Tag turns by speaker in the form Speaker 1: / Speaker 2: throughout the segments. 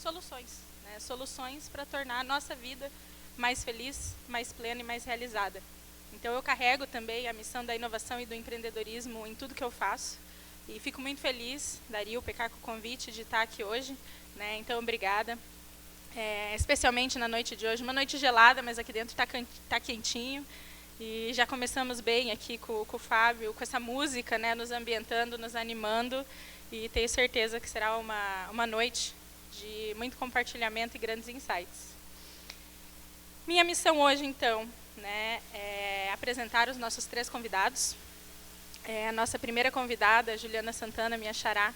Speaker 1: soluções, né? Soluções para tornar a nossa vida mais feliz, mais plena e mais realizada. Então, eu carrego também a missão da inovação e do empreendedorismo em tudo que eu faço. E fico muito feliz, Dario, PK, com o convite de estar aqui hoje, né? Então, obrigada. Especialmente na noite de hoje, uma noite gelada, mas aqui dentro está quentinho. E já começamos bem aqui com o Fábio, com essa música, né? Nos ambientando, nos animando. E tenho certeza que será uma noite de muito compartilhamento e grandes insights. Minha missão hoje, então, né, é apresentar os nossos 3 convidados. A nossa primeira convidada, Juliana Santana, minha xará.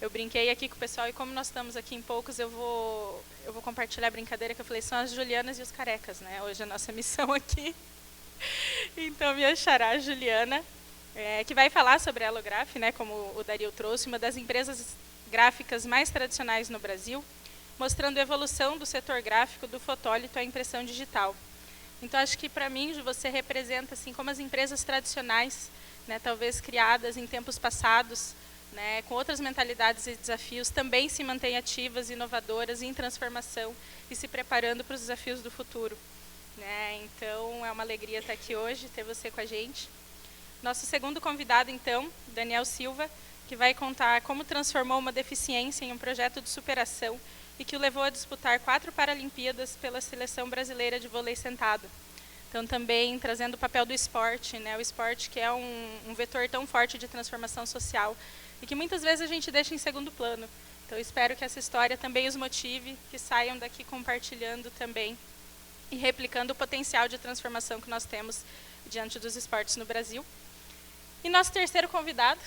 Speaker 1: Eu brinquei aqui com o pessoal e como nós estamos aqui em poucos, eu vou compartilhar a brincadeira que eu falei, são as Julianas e os carecas, né? Hoje a nossa missão aqui. Então, minha xará, Juliana, que vai falar sobre a Allograph, né, como o Dario trouxe, uma das empresas gráficas mais tradicionais no Brasil, mostrando a evolução do setor gráfico do fotólito à impressão digital. Então, acho que, para mim, você representa, assim, como as empresas tradicionais, né, talvez criadas em tempos passados, né, com outras mentalidades e desafios, também se mantêm ativas, inovadoras, em transformação e se preparando para os desafios do futuro. Né? Então, é uma alegria estar aqui hoje, ter você com a gente. Nosso segundo convidado, então, Daniel Silva, que vai contar como transformou uma deficiência em um projeto de superação e que o levou a disputar 4 Paralimpíadas pela Seleção Brasileira de Vôlei Sentado. Então, também trazendo o papel do esporte, né? O esporte que é um vetor tão forte de transformação social e que muitas vezes a gente deixa em segundo plano. Então, espero que essa história também os motive, que saiam daqui compartilhando também e replicando o potencial de transformação que nós temos diante dos esportes no Brasil. E nosso terceiro convidado,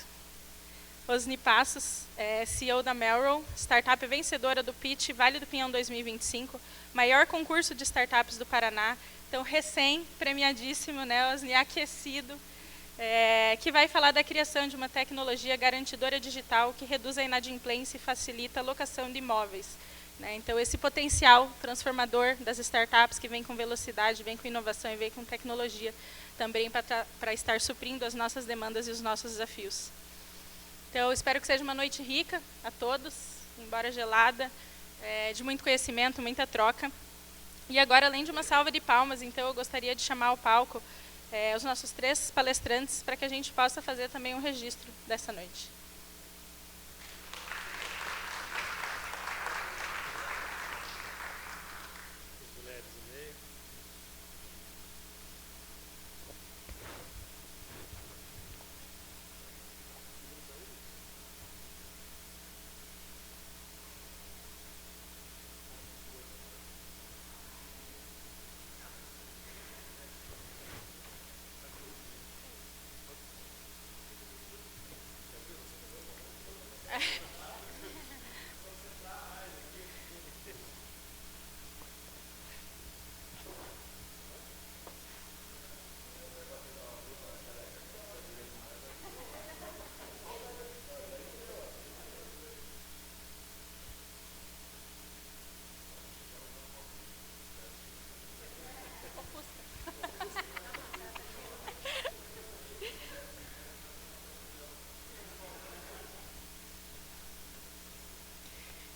Speaker 1: Osni Passos, CEO da Melrose, startup vencedora do Pitch Vale do Pinhão 2025, maior concurso de startups do Paraná, então recém-premiadíssimo, né, Osni, aquecido, que vai falar da criação de uma tecnologia garantidora digital que reduz a inadimplência e facilita a locação de imóveis. Né? Então, esse potencial transformador das startups que vem com velocidade, vem com inovação e vem com tecnologia, também para estar suprindo as nossas demandas e os nossos desafios. Então, eu espero que seja uma noite rica a todos, embora gelada, de muito conhecimento, muita troca. E agora, além de uma salva de palmas, então, eu gostaria de chamar ao palco os nossos 3 palestrantes para que a gente possa fazer também um registro dessa noite.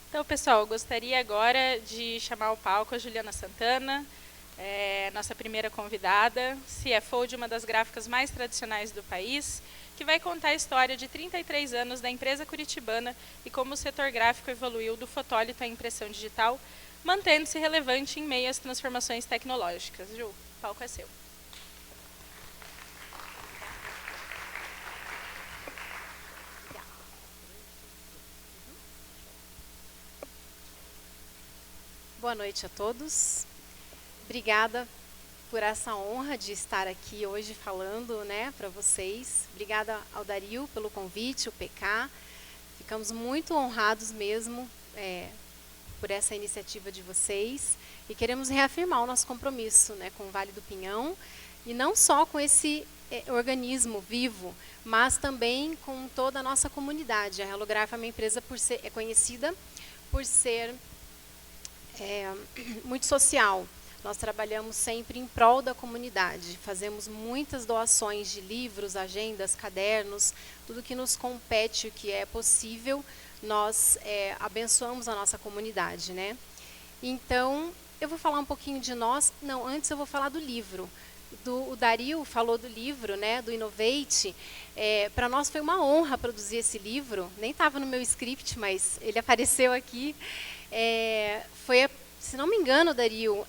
Speaker 1: Então, pessoal, eu gostaria agora de chamar ao palco a Juliana Santana, nossa primeira convidada, CFO de uma das gráficas mais tradicionais do país, que vai contar a história de 33 anos da empresa curitibana e como o setor gráfico evoluiu do fotólito à impressão digital, mantendo-se relevante em meio às transformações tecnológicas. Ju, o palco é seu.
Speaker 2: Boa noite a todos. Obrigada por essa honra de estar aqui hoje falando, né, para vocês. Obrigada ao Dario pelo convite, o PK. Ficamos muito honrados mesmo por essa iniciativa de vocês e queremos reafirmar o nosso compromisso, né, com o Vale do Pinhão e não só com esse organismo vivo, mas também com toda a nossa comunidade. A Allograph é uma empresa é conhecida por ser muito social. Nós trabalhamos sempre em prol da comunidade, fazemos muitas doações de livros, agendas, cadernos, tudo que nos compete, o que é possível, nós abençoamos a nossa comunidade, né? Então, eu vou falar um pouquinho de nós. Não, antes eu vou falar do livro. O Dario falou do livro, né, do Innovate. Para nós foi uma honra produzir esse livro. Nem estava no meu script, mas ele apareceu aqui. Se não me engano, Dario,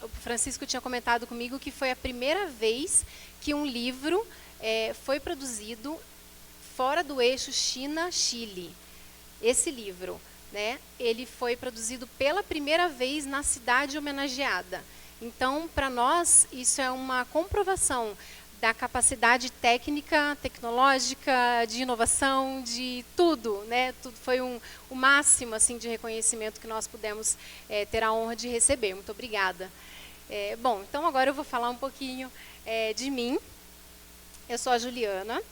Speaker 2: o Francisco tinha comentado comigo que foi a primeira vez que um livro foi produzido fora do eixo China-Chile. Esse livro, né, ele foi produzido pela primeira vez na cidade homenageada. Então, para nós, isso é uma comprovação da capacidade técnica, tecnológica, de inovação, de tudo, né? Tudo foi o máximo assim de reconhecimento que nós pudemos ter a honra de receber. Muito obrigada. Bom, então agora eu vou falar um pouquinho de mim. Eu sou a Juliana,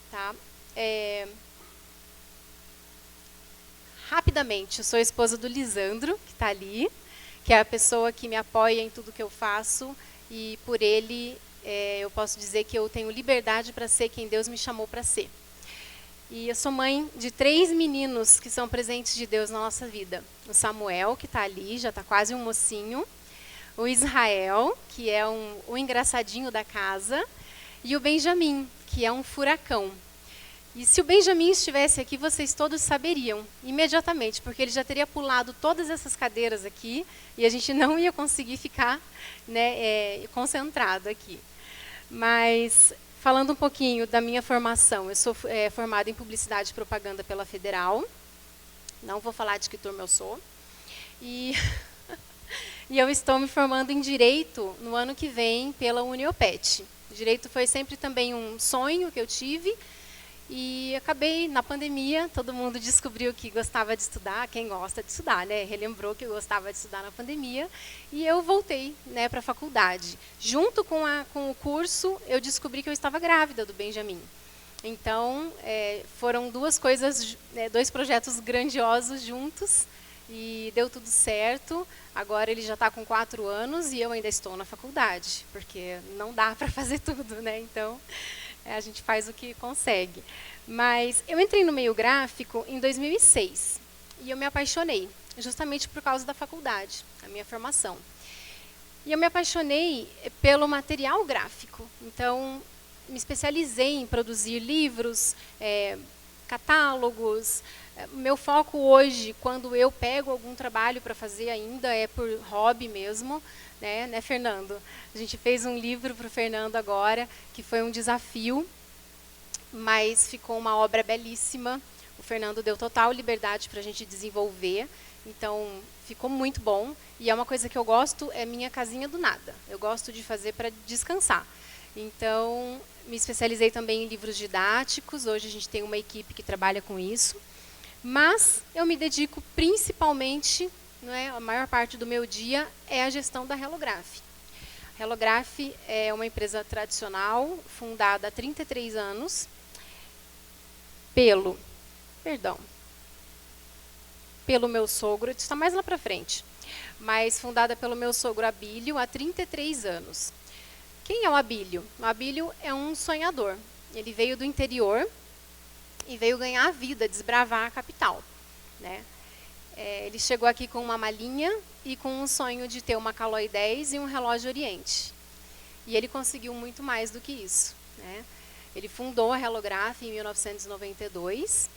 Speaker 2: tá? Rapidamente, eu sou a esposa do Lisandro, que está ali, que é a pessoa que me apoia em tudo que eu faço, e por ele eu posso dizer que eu tenho liberdade para ser quem Deus me chamou para ser. E eu sou mãe de 3 meninos que são presentes de Deus na nossa vida. O Samuel, que está ali, já está quase um mocinho. O Israel, que é o engraçadinho da casa. E o Benjamin, que é um furacão. E se o Benjamin estivesse aqui, vocês todos saberiam, imediatamente, porque ele já teria pulado todas essas cadeiras aqui e a gente não ia conseguir ficar, né, concentrado aqui. Mas, falando um pouquinho da minha formação, eu sou formada em Publicidade e Propaganda pela Federal. Não vou falar de que turma eu sou. E eu estou me formando em Direito no ano que vem pela Uniopet. Direito foi sempre também um sonho que eu tive. E acabei, na pandemia, todo mundo descobriu que gostava de estudar, quem gosta de estudar, né? Relembrou que eu gostava de estudar na pandemia, e eu voltei, né, para a faculdade. Junto com o curso, eu descobri que eu estava grávida do Benjamin. Então, foram 2 coisas, 2 projetos grandiosos juntos, e deu tudo certo. Agora ele já está com 4 anos e eu ainda estou na faculdade, porque não dá para fazer tudo, né? Então, a gente faz o que consegue. Mas eu entrei no meio gráfico em 2006 e eu me apaixonei, justamente por causa da faculdade, a minha formação. E eu me apaixonei pelo material gráfico. Então, me especializei em produzir livros, catálogos. Meu foco hoje, quando eu pego algum trabalho para fazer ainda, é por hobby mesmo. Né, Fernando? A gente fez um livro para o Fernando agora, que foi um desafio, mas ficou uma obra belíssima. O Fernando deu total liberdade para a gente desenvolver, então ficou muito bom. E é uma coisa que eu gosto, é minha casinha do nada. Eu gosto de fazer para descansar. Então, me especializei também em livros didáticos. Hoje a gente tem uma equipe que trabalha com isso. Mas eu me dedico principalmente, a maior parte do meu dia é a gestão da Hellograph. A Hellograph é uma empresa tradicional, fundada há 33 anos, pelo meu sogro, está mais lá para frente, mas fundada pelo meu sogro Abílio há 33 anos. Quem é o Abílio? O Abílio é um sonhador. Ele veio do interior e veio ganhar a vida, desbravar a capital, né? Ele chegou aqui com uma malinha e com um sonho de ter uma Caloi 10 e um relógio Oriente. E ele conseguiu muito mais do que isso, né? Ele fundou a Hellograph em 1992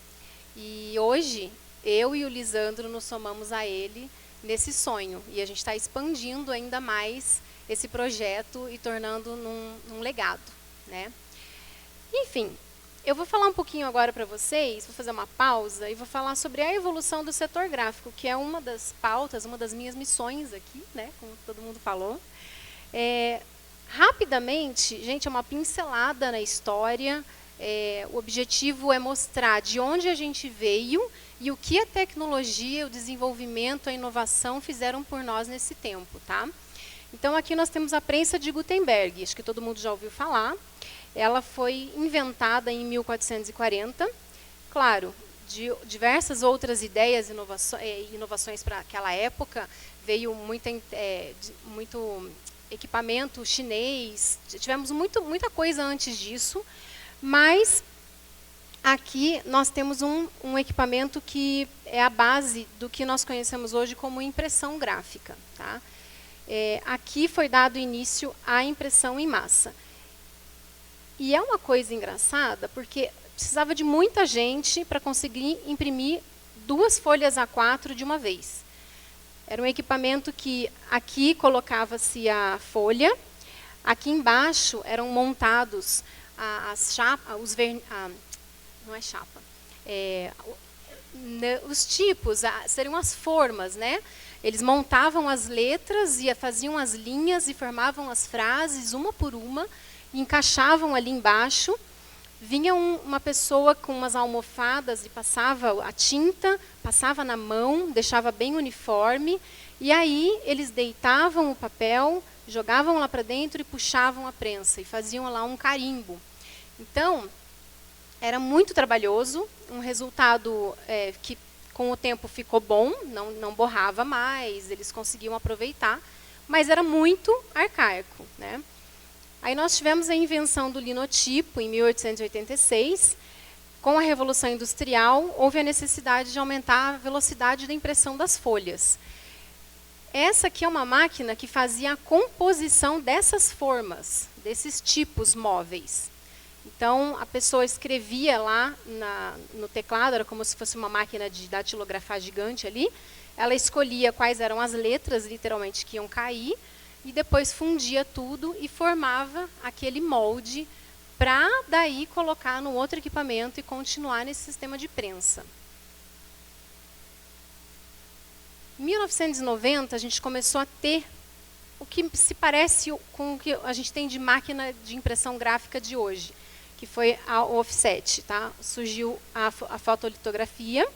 Speaker 2: e hoje eu e o Lisandro nos somamos a ele nesse sonho. E a gente está expandindo ainda mais esse projeto e tornando num legado, né? Enfim, eu vou falar um pouquinho agora para vocês, vou fazer uma pausa e vou falar sobre a evolução do setor gráfico, que é uma das pautas, uma das minhas missões aqui, né, como todo mundo falou. Rapidamente, gente, é uma pincelada na história. O objetivo é mostrar de onde a gente veio e o que a tecnologia, o desenvolvimento, a inovação fizeram por nós nesse tempo, tá? Então, aqui nós temos a prensa de Gutenberg, acho que todo mundo já ouviu falar. Ela foi inventada em 1440. Claro, de diversas outras ideias e inovações para aquela época, veio muito equipamento chinês, tivemos muita coisa antes disso, mas aqui nós temos um equipamento que é a base do que nós conhecemos hoje como impressão gráfica. Tá? Aqui foi dado início à impressão em massa. E é uma coisa engraçada, porque precisava de muita gente para conseguir imprimir 2 folhas A4 de uma vez. Era um equipamento que aqui colocava-se a folha, aqui embaixo eram montados as chapas, não é chapa, os tipos, seriam as formas, né? Eles montavam as letras e faziam as linhas e formavam as frases uma por uma, e encaixavam ali embaixo. Vinha uma pessoa com umas almofadas e passava a tinta, passava na mão, deixava bem uniforme, e aí eles deitavam o papel, jogavam lá para dentro e puxavam a prensa, e faziam lá um carimbo. Então, era muito trabalhoso, um resultado que com o tempo ficou bom, não borrava mais, eles conseguiam aproveitar, mas era muito arcaico, né? Aí nós tivemos a invenção do linotipo, em 1886. Com a Revolução Industrial, houve a necessidade de aumentar a velocidade da impressão das folhas. Essa aqui é uma máquina que fazia a composição dessas formas, desses tipos móveis. Então, a pessoa escrevia lá no teclado, era como se fosse uma máquina de datilografar gigante ali. Ela escolhia quais eram as letras, literalmente, que iam cair, e depois fundia tudo e formava aquele molde para daí colocar no outro equipamento e continuar nesse sistema de prensa. Em 1990, a gente começou a ter o que se parece com o que a gente tem de máquina de impressão gráfica de hoje, que foi a offset. Tá? Surgiu a fotolitografia,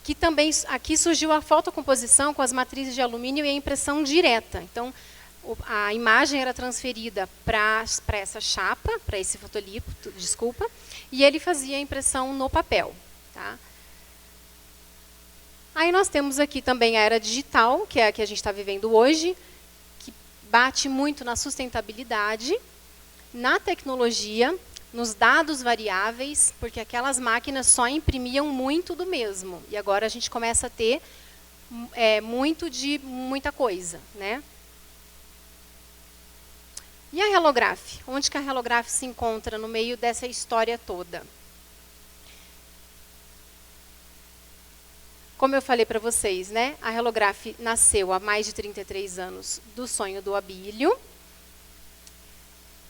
Speaker 2: que também aqui surgiu a fotocomposição com as matrizes de alumínio e a impressão direta. Então, a imagem era transferida para essa chapa, para esse fotolipo, desculpa, e ele fazia a impressão no papel. Tá? Aí nós temos aqui também a era digital, que é a que a gente está vivendo hoje, que bate muito na sustentabilidade, na tecnologia, nos dados variáveis, porque aquelas máquinas só imprimiam muito do mesmo. E agora a gente começa a ter muito de muita coisa. Né? E a Hellograph? Onde que a Hellograph se encontra no meio dessa história toda? Como eu falei para vocês, né? A Hellograph nasceu há mais de 33 anos do sonho do Abílio.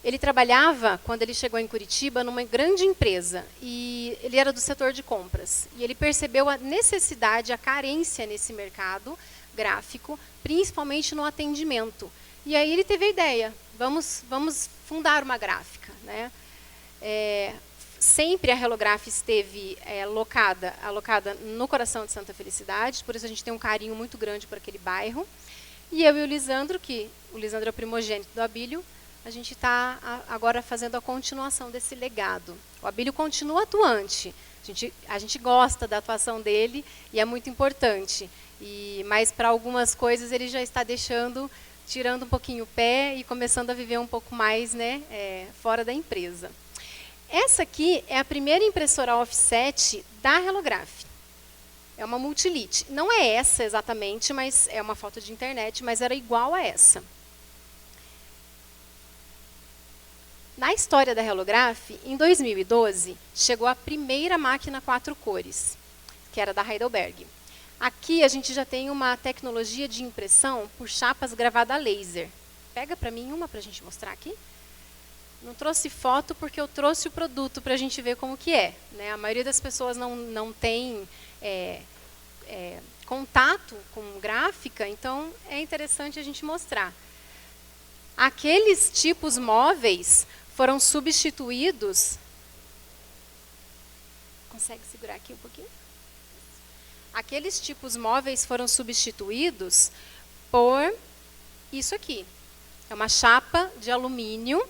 Speaker 2: Ele trabalhava, quando ele chegou em Curitiba, numa grande empresa, e ele era do setor de compras. E ele percebeu a necessidade, a carência nesse mercado gráfico, principalmente no atendimento. E aí ele teve a ideia, vamos fundar uma gráfica. Né? Sempre a Hellograph esteve alocada no coração de Santa Felicidade, por isso a gente tem um carinho muito grande por aquele bairro. E eu e o Lisandro, o Lisandro é o primogênito do Abílio, a gente está agora fazendo a continuação desse legado. O Abílio continua atuante, a gente gosta da atuação dele e é muito importante. Mas para algumas coisas ele já está tirando um pouquinho o pé e começando a viver um pouco mais, né, fora da empresa. Essa aqui é a primeira impressora offset da Hellograph. É uma Multilit. Não é essa exatamente, mas é uma foto de internet, mas era igual a essa. Na história da Hellograph, em 2012, chegou a primeira máquina 4 cores, que era da Heidelberg. Aqui a gente já tem uma tecnologia de impressão por chapas gravada a laser. Pega para mim uma para a gente mostrar aqui. Não trouxe foto porque eu trouxe o produto para a gente ver como que é. Né? A maioria das pessoas não tem contato com gráfica, então é interessante a gente mostrar. Aqueles tipos móveis foram substituídos. Consegue segurar aqui um pouquinho? Aqueles tipos móveis foram substituídos por isso aqui. É uma chapa de alumínio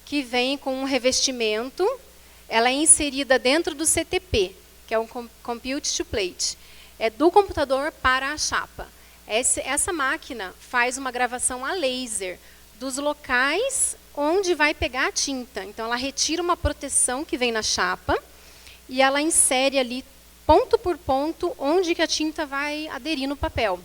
Speaker 2: que vem com um revestimento. Ela é inserida dentro do CTP, que é um Compute to Plate. É do computador para a chapa. Essa máquina faz uma gravação a laser dos locais onde vai pegar a tinta. Então, ela retira uma proteção que vem na chapa e ela insere ali, ponto por ponto, onde que a tinta vai aderir no papel.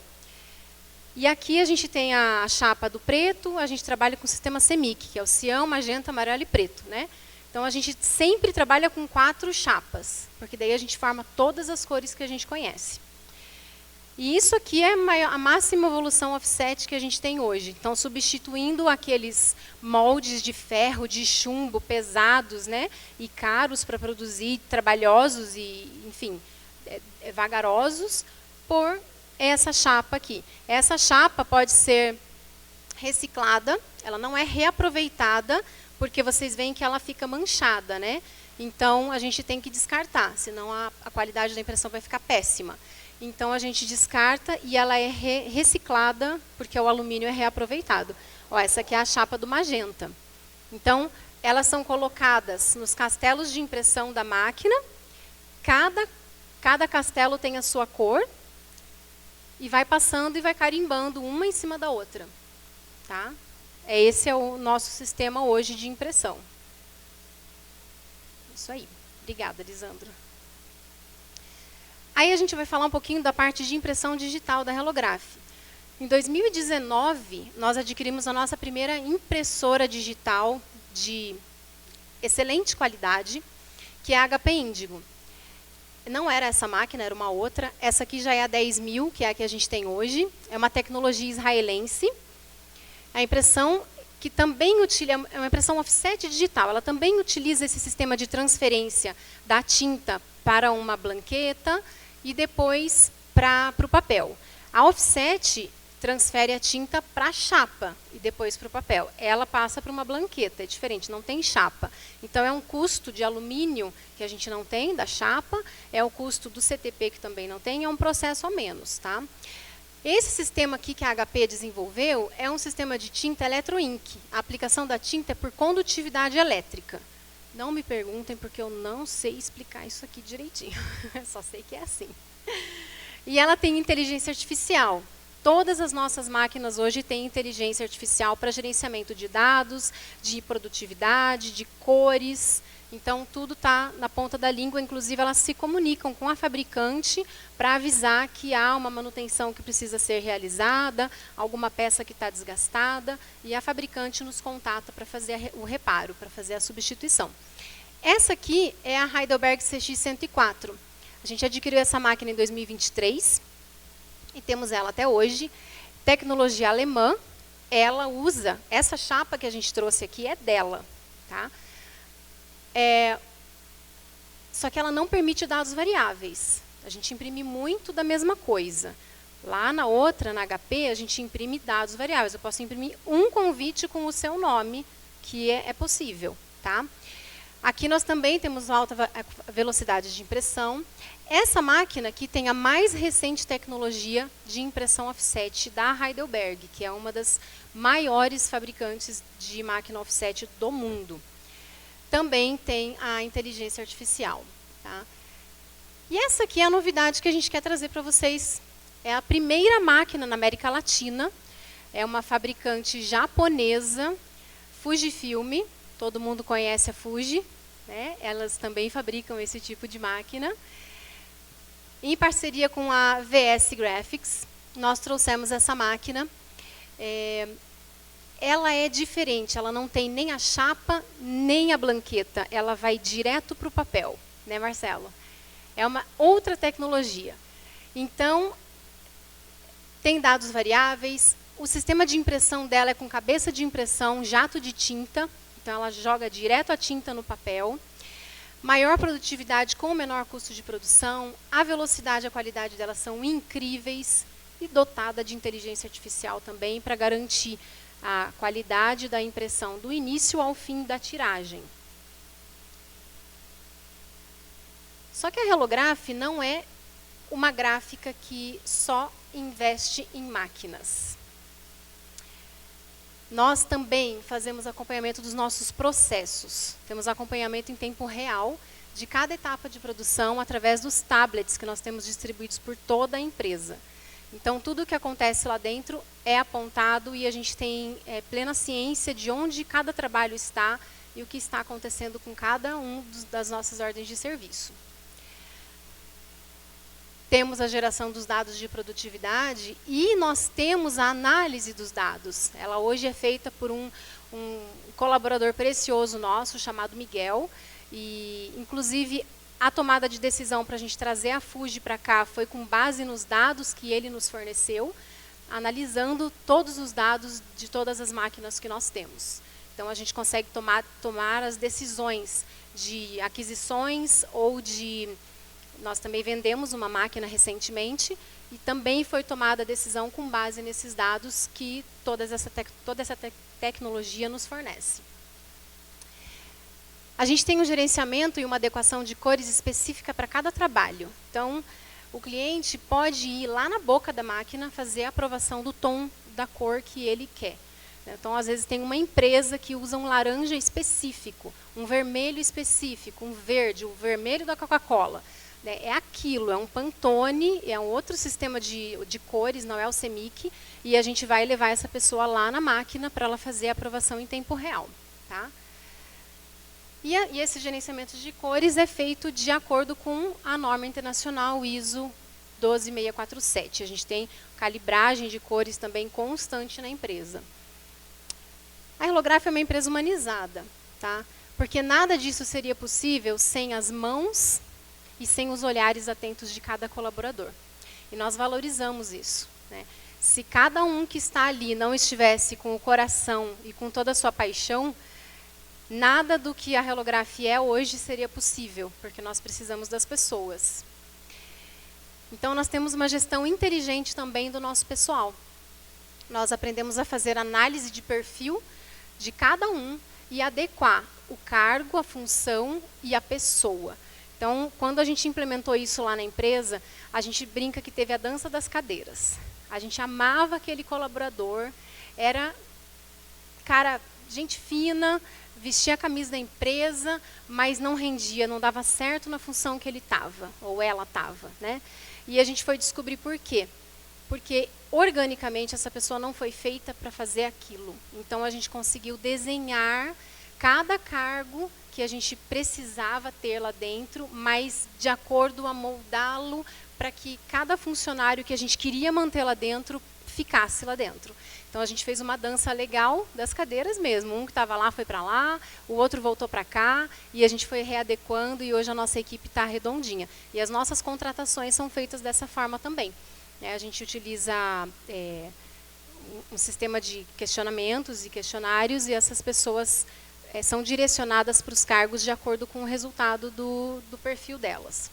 Speaker 2: E aqui a gente tem a chapa do preto, a gente trabalha com o sistema CMYK, que é o cian, magenta, amarelo e preto, né? Então, a gente sempre trabalha com 4 chapas, porque daí a gente forma todas as cores que a gente conhece. E isso aqui é a máxima evolução offset que a gente tem hoje. Então, substituindo aqueles moldes de ferro, de chumbo, pesados, né, e caros para produzir, trabalhosos e, enfim, vagarosos, por essa chapa aqui. Essa chapa pode ser reciclada, ela não é reaproveitada, porque vocês veem que ela fica manchada, né? Então, a gente tem que descartar, senão a qualidade da impressão vai ficar péssima. Então, a gente descarta e ela é reciclada, porque o alumínio é reaproveitado. Ó, essa aqui é a chapa do magenta. Então, elas são colocadas nos castelos de impressão da máquina. Cada castelo tem a sua cor. E vai passando e vai carimbando uma em cima da outra. Tá? Esse é o nosso sistema hoje de impressão. Isso aí. Obrigada, Lisandro. Aí a gente vai falar um pouquinho da parte de impressão digital da Hellograph. Em 2019, nós adquirimos a nossa primeira impressora digital de excelente qualidade, que é a HP Indigo. Não era essa máquina, era uma outra. Essa aqui já é a 10.000, que é a que a gente tem hoje. É uma tecnologia israelense. A impressão que também utiliza, é uma impressão offset digital, ela também utiliza esse sistema de transferência da tinta para uma blanqueta e depois para o papel. A offset transfere a tinta para a chapa e depois para o papel. Ela passa para uma blanqueta, é diferente, não tem chapa. Então, é um custo de alumínio que a gente não tem, da chapa, é o custo do CTP que também não tem, é um processo a menos. Tá? Esse sistema aqui que a HP desenvolveu é um sistema de tinta eletroink. A aplicação da tinta é por condutividade elétrica. Não me perguntem, porque eu não sei explicar isso aqui direitinho. Só sei que é assim. E ela tem inteligência artificial. Todas as nossas máquinas hoje têm inteligência artificial para gerenciamento de dados, de produtividade, de cores. Então, tudo está na ponta da língua. Inclusive, elas se comunicam com a fabricante para avisar que há uma manutenção que precisa ser realizada, alguma peça que está desgastada, e a fabricante nos contata para fazer o reparo, para fazer a substituição. Essa aqui é a Heidelberg CX-104. A gente adquiriu essa máquina em 2023 e temos ela até hoje. Tecnologia alemã. Ela usa, essa chapa que a gente trouxe aqui é dela. Tá? Só que ela não permite dados variáveis. A gente imprime muito da mesma coisa. Lá na outra, na HP, a gente imprime dados variáveis. Eu posso imprimir um convite com o seu nome, que é possível. Tá? Aqui nós também temos alta velocidade de impressão. Essa máquina aqui tem a mais recente tecnologia de impressão offset da Heidelberg, que é uma das maiores fabricantes de máquina offset do mundo. Também tem a inteligência artificial. Tá? E essa aqui é a novidade que a gente quer trazer para vocês. É a primeira máquina na América Latina. É uma fabricante japonesa, Fujifilm. Todo mundo conhece a Fuji. Né? Elas também fabricam esse tipo de máquina. Em parceria com a VS Graphics, nós trouxemos essa máquina. Ela é diferente, ela não tem nem a chapa, nem a blanqueta. Ela vai direto para o papel, né, Marcelo? É uma outra tecnologia. Então, tem dados variáveis. O sistema de impressão dela é com cabeça de impressão, jato de tinta. Então, ela joga direto a tinta no papel. Maior produtividade com menor custo de produção. A velocidade e a qualidade dela são incríveis. E dotada de inteligência artificial também, para garantir a qualidade da impressão do início ao fim da tiragem. Só que a Hellograph não é uma gráfica que só investe em máquinas. Nós também fazemos acompanhamento dos nossos processos. Temos acompanhamento em tempo real de cada etapa de produção através dos tablets que nós temos distribuídos por toda a empresa. Então, tudo que acontece lá dentro é apontado e a gente tem plena ciência de onde cada trabalho está e o que está acontecendo com cada um das nossas ordens de serviço. Temos a geração dos dados de produtividade e nós temos a análise dos dados. Ela hoje é feita por um colaborador precioso nosso, chamado Miguel, e, inclusive, a tomada de decisão para a gente trazer a Fuji para cá foi com base nos dados que ele nos forneceu, analisando todos os dados de todas as máquinas que nós temos. Então, a gente consegue tomar as decisões de aquisições ou de... Nós também vendemos uma máquina recentemente e também foi tomada a decisão com base nesses dados que toda essa tecnologia nos fornece. A gente tem um gerenciamento e uma adequação de cores específica para cada trabalho. Então, o cliente pode ir lá na boca da máquina fazer a aprovação do tom da cor que ele quer. Então, às vezes, tem uma empresa que usa um laranja específico, um vermelho específico, um verde, o vermelho da Coca-Cola. É aquilo, é um Pantone, é um outro sistema de cores, não é o CMYK, e a gente vai levar essa pessoa lá na máquina para ela fazer a aprovação em tempo real. Tá? E esse gerenciamento de cores é feito de acordo com a norma internacional ISO 12647. A gente tem calibragem de cores também constante na empresa. A Relograph é uma empresa humanizada, tá? Porque nada disso seria possível sem as mãos e sem os olhares atentos de cada colaborador. E nós valorizamos isso, né? Se cada um que está ali não estivesse com o coração e com toda a sua paixão, nada do que a Relograph é hoje seria possível, porque nós precisamos das pessoas. Então, nós temos uma gestão inteligente também do nosso pessoal. Nós aprendemos a fazer análise de perfil de cada um e adequar o cargo, a função e a pessoa. Então, quando a gente implementou isso lá na empresa, a gente brinca que teve a dança das cadeiras. A gente amava aquele colaborador, era, cara, gente fina, vestia a camisa da empresa, mas não rendia, não dava certo na função que ele estava, ou ela estava, né? E a gente foi descobrir por quê. Porque, organicamente, essa pessoa não foi feita para fazer aquilo. Então, a gente conseguiu desenhar cada cargo que a gente precisava ter lá dentro, mas de acordo a moldá-lo para que cada funcionário que a gente queria manter lá dentro, ficasse lá dentro. Então, a gente fez uma dança legal das cadeiras mesmo. Um que estava lá foi para lá, o outro voltou para cá, e a gente foi readequando, e hoje a nossa equipe está redondinha. E as nossas contratações são feitas dessa forma também. A gente utiliza um sistema de questionamentos e questionários, e essas pessoas são direcionadas para os cargos de acordo com o resultado do perfil delas.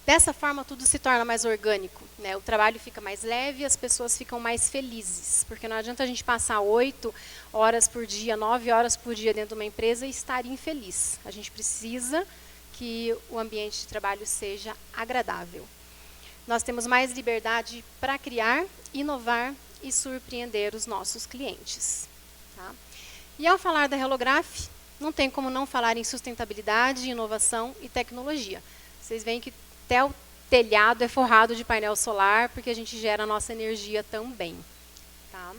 Speaker 2: Dessa forma, tudo se torna mais orgânico, né? O trabalho fica mais leve, as pessoas ficam mais felizes, porque não adianta a gente passar 8 horas por dia, 9 horas por dia dentro de uma empresa e estar infeliz. A gente precisa que o ambiente de trabalho seja agradável. Nós temos mais liberdade para criar, inovar e surpreender os nossos clientes. Tá? E ao falar da Relograph, não tem como não falar em sustentabilidade, inovação e tecnologia. Vocês veem que até o telhado é forrado de painel solar, porque a gente gera a nossa energia também. Tá?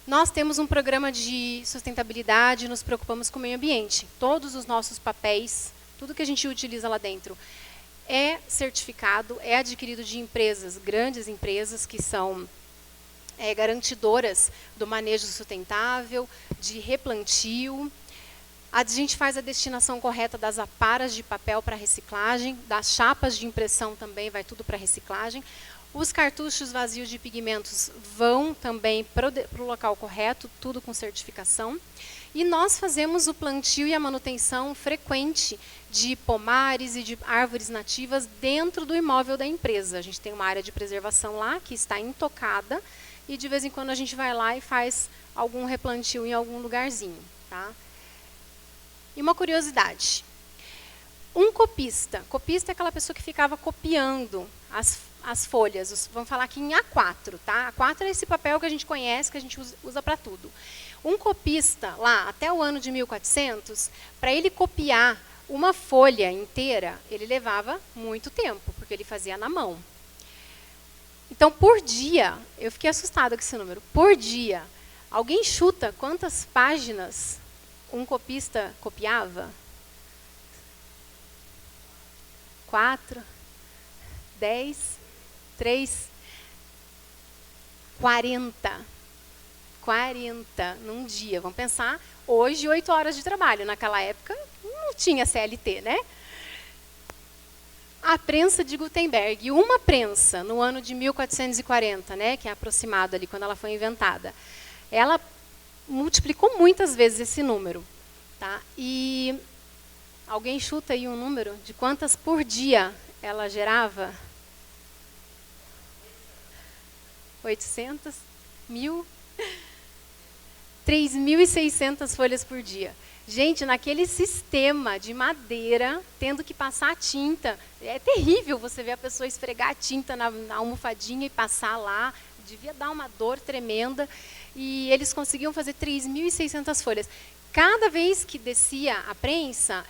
Speaker 2: Nós temos um programa de sustentabilidade, nos preocupamos com o meio ambiente. Todos os nossos papéis, tudo que a gente utiliza lá dentro, é certificado, é adquirido de empresas, grandes empresas que são garantidoras do manejo sustentável, de replantio. A gente faz a destinação correta das aparas de papel para reciclagem, das chapas de impressão também vai tudo para reciclagem. Os cartuchos vazios de pigmentos vão também para o local correto, tudo com certificação. E nós fazemos o plantio e a manutenção frequente de pomares e de árvores nativas dentro do imóvel da empresa. A gente tem uma área de preservação lá que está intocada e de vez em quando a gente vai lá e faz algum replantio em algum lugarzinho. Tá? E uma curiosidade. Um copista é aquela pessoa que ficava copiando as folhas, vamos falar aqui em A4, tá? A4 é esse papel que a gente conhece, que a gente usa para tudo. Um copista, lá, até o ano de 1400, para ele copiar uma folha inteira, ele levava muito tempo, porque ele fazia na mão. Então, por dia, eu fiquei assustada com esse número, por dia, alguém chuta quantas páginas um copista copiava? 4, 10, 3, 40. 40 num dia. Vamos pensar, hoje, 8 horas de trabalho. Naquela época, não tinha CLT, né? A prensa de Gutenberg, uma prensa, no ano de 1440, né, que é aproximado ali, quando ela foi inventada, ela multiplicou muitas vezes esse número. Tá? E alguém chuta aí um número de quantas por dia ela gerava? 800? 1000? 3.600 folhas por dia. Gente, naquele sistema de madeira, tendo que passar a tinta, é terrível você ver a pessoa esfregar a tinta na almofadinha e passar lá, devia dar uma dor tremenda, e eles conseguiam fazer 3.600 folhas. Cada vez que descia a prensa,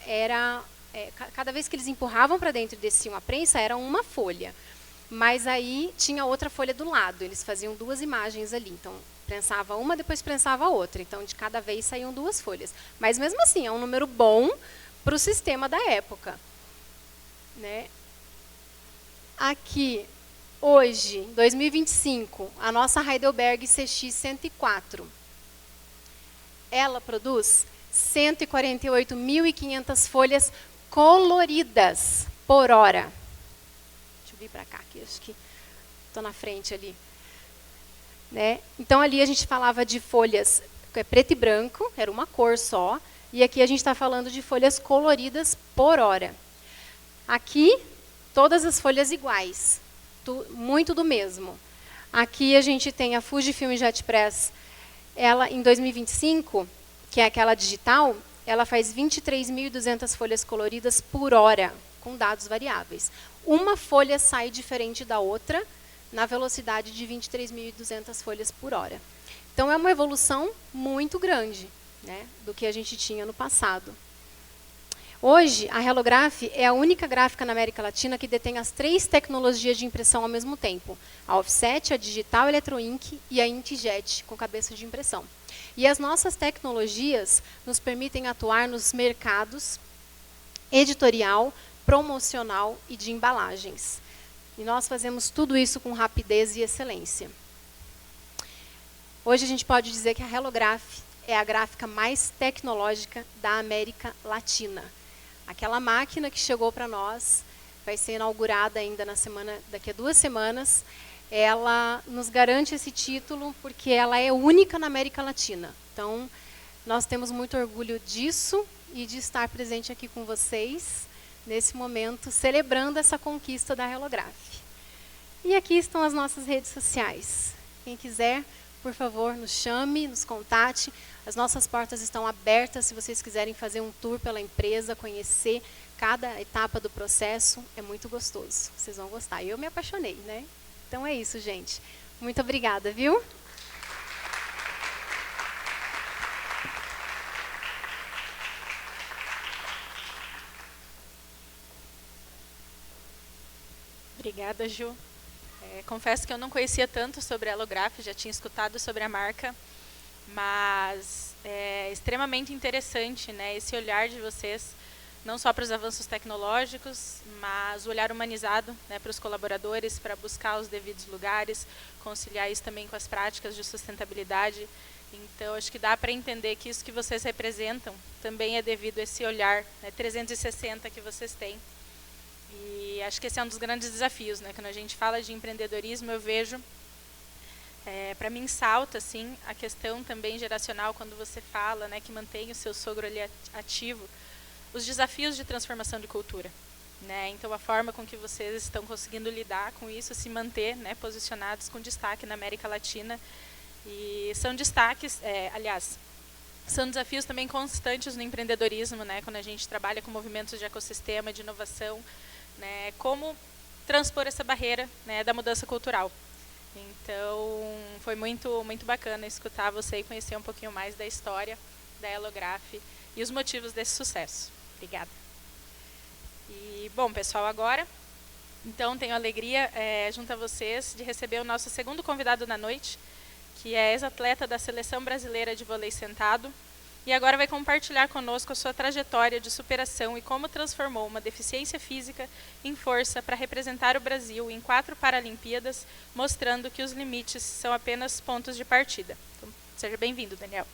Speaker 2: cada vez que eles empurravam para dentro e desciam a prensa, era uma folha. Mas aí tinha outra folha do lado, eles faziam 2 imagens ali, então prensava uma, depois prensava outra, então de cada vez saíam 2 folhas. Mas mesmo assim, é um número bom para o sistema da época. Né? Aqui, hoje, 2025, a nossa Heidelberg CX-104, ela produz 148.500 folhas coloridas por hora. Vir para cá, que acho que estou na frente ali. Né? Então, ali a gente falava de folhas preto e branco, era uma cor só, e aqui a gente está falando de folhas coloridas por hora. Aqui, todas as folhas iguais, muito do mesmo. Aqui a gente tem a Fujifilm Jet Press, ela em 2025, que é aquela digital, ela faz 23.200 folhas coloridas por hora, com dados variáveis. Uma folha sai diferente da outra, na velocidade de 23.200 folhas por hora. Então, é uma evolução muito grande, né, do que a gente tinha no passado. Hoje, a Hellograph é a única gráfica na América Latina que detém as 3 tecnologias de impressão ao mesmo tempo. A offset, a digital electroink e a inkjet, com cabeça de impressão. E as nossas tecnologias nos permitem atuar nos mercados editorial, promocional e de embalagens. E nós fazemos tudo isso com rapidez e excelência. Hoje a gente pode dizer que a Hellograph é a gráfica mais tecnológica da América Latina. Aquela máquina que chegou para nós, vai ser inaugurada ainda daqui a 2 semanas, ela nos garante esse título porque ela é única na América Latina. Então, nós temos muito orgulho disso e de estar presente aqui com vocês nesse momento, celebrando essa conquista da Hellograph. E aqui estão as nossas redes sociais. Quem quiser, por favor, nos chame, nos contate. As nossas portas estão abertas se vocês quiserem fazer um tour pela empresa, conhecer cada etapa do processo. É muito gostoso, vocês vão gostar. Eu me apaixonei, né? Então é isso, gente. Muito obrigada, viu?
Speaker 1: Obrigada, Ju. Confesso que eu não conhecia tanto sobre a Hellograph, já tinha escutado sobre a marca, mas é extremamente interessante, né, esse olhar de vocês, não só para os avanços tecnológicos, mas o olhar humanizado, né, para os colaboradores, para buscar os devidos lugares, conciliar isso também com as práticas de sustentabilidade. Então, acho que dá para entender que isso que vocês representam também é devido a esse olhar, né, 360 que vocês têm. E acho que esse é um dos grandes desafios, né? Quando a gente fala de empreendedorismo, eu vejo, para mim salta assim, a questão também geracional, quando você fala, né, que mantém o seu sogro ali ativo, os desafios de transformação de cultura. Né? Então, a forma com que vocês estão conseguindo lidar com isso, se manter, né, posicionados com destaque na América Latina. E são destaques, aliás, são desafios também constantes no empreendedorismo, né, quando a gente trabalha com movimentos de ecossistema, de inovação, né, como transpor essa barreira, né, da mudança cultural. Então, foi muito, muito bacana escutar você e conhecer um pouquinho mais da história da Hellograph e os motivos desse sucesso. Obrigada. E, bom, pessoal, agora Então, tenho a alegria, junto a vocês, de receber o nosso segundo convidado da noite, que é ex-atleta da Seleção Brasileira de Vôlei Sentado, e agora vai compartilhar conosco a sua trajetória de superação e como transformou uma deficiência física em força para representar o Brasil em 4 Paralimpíadas, mostrando que os limites são apenas pontos de partida. Então, seja bem-vindo, Daniel.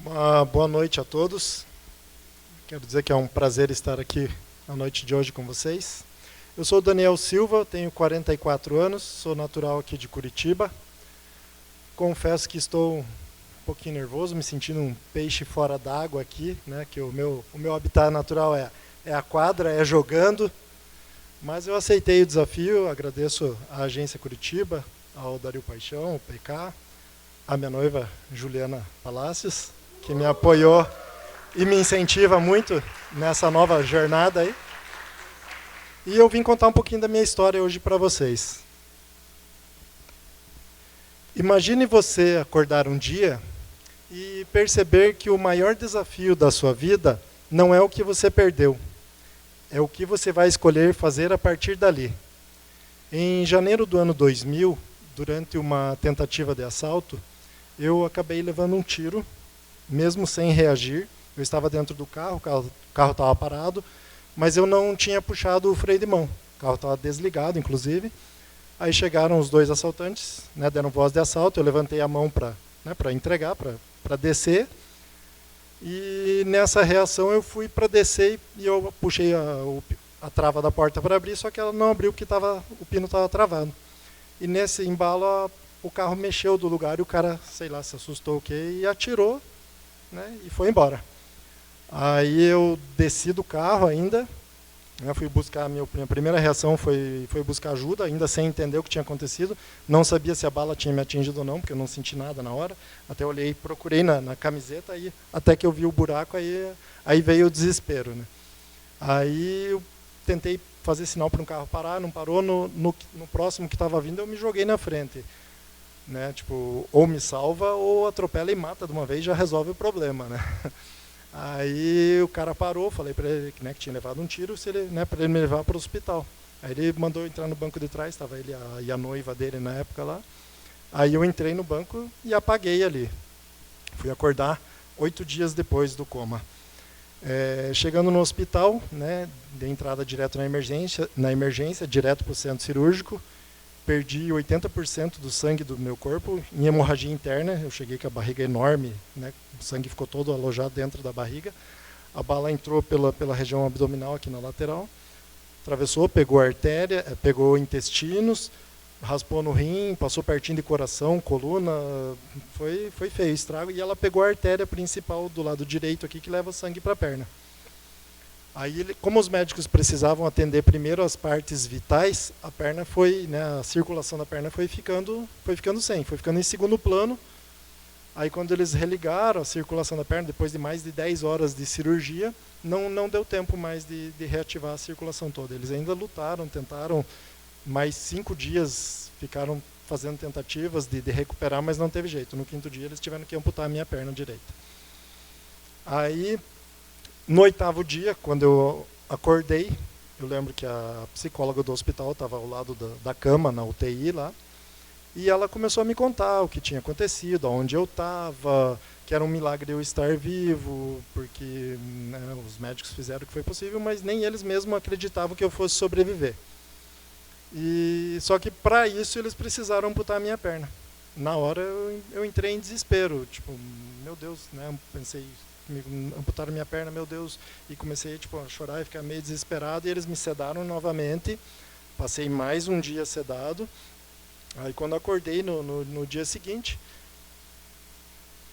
Speaker 3: Uma boa noite a todos. Quero dizer que é um prazer estar aqui na noite de hoje com vocês. Eu sou o Daniel Silva, tenho 44 anos, sou natural aqui de Curitiba. Confesso que estou um pouquinho nervoso, me sentindo um peixe fora d'água aqui, né? Que o meu habitat natural é a quadra, é jogando. Mas eu aceitei o desafio, agradeço à Agência Curitiba, ao Dario Paixão, ao PK, à minha noiva Juliana Palacios, que me apoiou e me incentiva muito nessa nova jornada aí. E eu vim contar um pouquinho da minha história hoje para vocês. Imagine você acordar um dia e perceber que o maior desafio da sua vida não é o que você perdeu, é o que você vai escolher fazer a partir dali. Em janeiro do ano 2000, durante uma tentativa de assalto, eu acabei levando um tiro, mesmo sem reagir. Eu estava dentro do carro, o carro estava parado, mas eu não tinha puxado o freio de mão. O carro estava desligado, inclusive. Aí chegaram os 2 assaltantes, né, deram voz de assalto, eu levantei a mão para entregar, para descer. E nessa reação eu fui para descer e eu puxei a trava da porta para abrir, só que ela não abriu porque o pino estava travado. E nesse embalo o carro mexeu do lugar e o cara, sei lá, se assustou o quê, e atirou, né, e foi embora. Aí eu desci do carro ainda, né, fui buscar, a minha primeira reação foi buscar ajuda, ainda sem entender o que tinha acontecido. Não sabia se a bala tinha me atingido ou não, porque eu não senti nada na hora. Até olhei, procurei na camiseta, aí, até que eu vi o buraco, aí veio o desespero, né. Aí eu tentei fazer sinal para um carro parar, não parou. No próximo que estava vindo, eu me joguei na frente. Né, tipo, ou me salva ou atropela e mata de uma vez, já resolve o problema, né? Aí o cara parou, falei para ele, né, que tinha levado um tiro, né, para ele me levar para o hospital. Aí ele mandou eu entrar no banco de trás, estava ele e a noiva dele na época lá. Aí eu entrei no banco e apaguei ali. Fui acordar 8 dias depois do coma. Chegando no hospital, né, de entrada direto na emergência, direto para o centro cirúrgico. Perdi 80% do sangue do meu corpo em hemorragia interna. Eu cheguei com a barriga enorme, né? O sangue ficou todo alojado dentro da barriga. A bala entrou pela região abdominal aqui na lateral, atravessou, pegou a artéria, pegou intestinos, raspou no rim, passou pertinho de coração, coluna, foi feio o estrago. E ela pegou a artéria principal do lado direito aqui, que leva sangue para a perna. Aí, como os médicos precisavam atender primeiro as partes vitais, a perna né, a circulação da perna foi ficando em segundo plano. Aí, quando eles religaram a circulação da perna, depois de mais de 10 horas de cirurgia, não deu tempo mais de reativar a circulação toda. Eles ainda lutaram, tentaram, mais 5 dias ficaram fazendo tentativas de recuperar, mas não teve jeito. No 5º dia, eles tiveram que amputar a minha perna direita. Aí, no 8º dia, quando eu acordei, eu lembro que a psicóloga do hospital estava ao lado da cama, na UTI lá, e ela começou a me contar o que tinha acontecido, onde eu estava, que era um milagre eu estar vivo, porque, né, os médicos fizeram o que foi possível, mas nem eles mesmos acreditavam que eu fosse sobreviver. Só que para isso eles precisaram amputar a minha perna. Na hora eu entrei em desespero, tipo, meu Deus, né, pensei, me amputaram minha perna, meu Deus, e comecei tipo, a chorar e ficar meio desesperado, e eles me sedaram novamente, passei mais um dia sedado. Aí quando acordei no dia seguinte,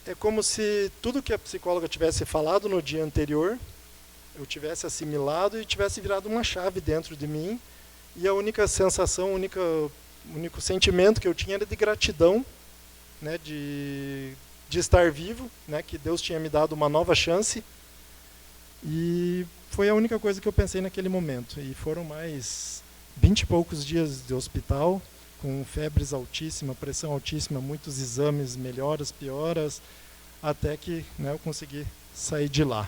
Speaker 3: é como se tudo que a psicóloga tivesse falado no dia anterior, eu tivesse assimilado e tivesse virado uma chave dentro de mim, e a única sensação, o único sentimento que eu tinha era de gratidão, né, de estar vivo, né, que Deus tinha me dado uma nova chance. E foi a única coisa que eu pensei naquele momento. E foram mais 20 e poucos dias de hospital, com febres altíssimas, pressão altíssima, muitos exames, melhoras, pioras, até que, né, eu consegui sair de lá.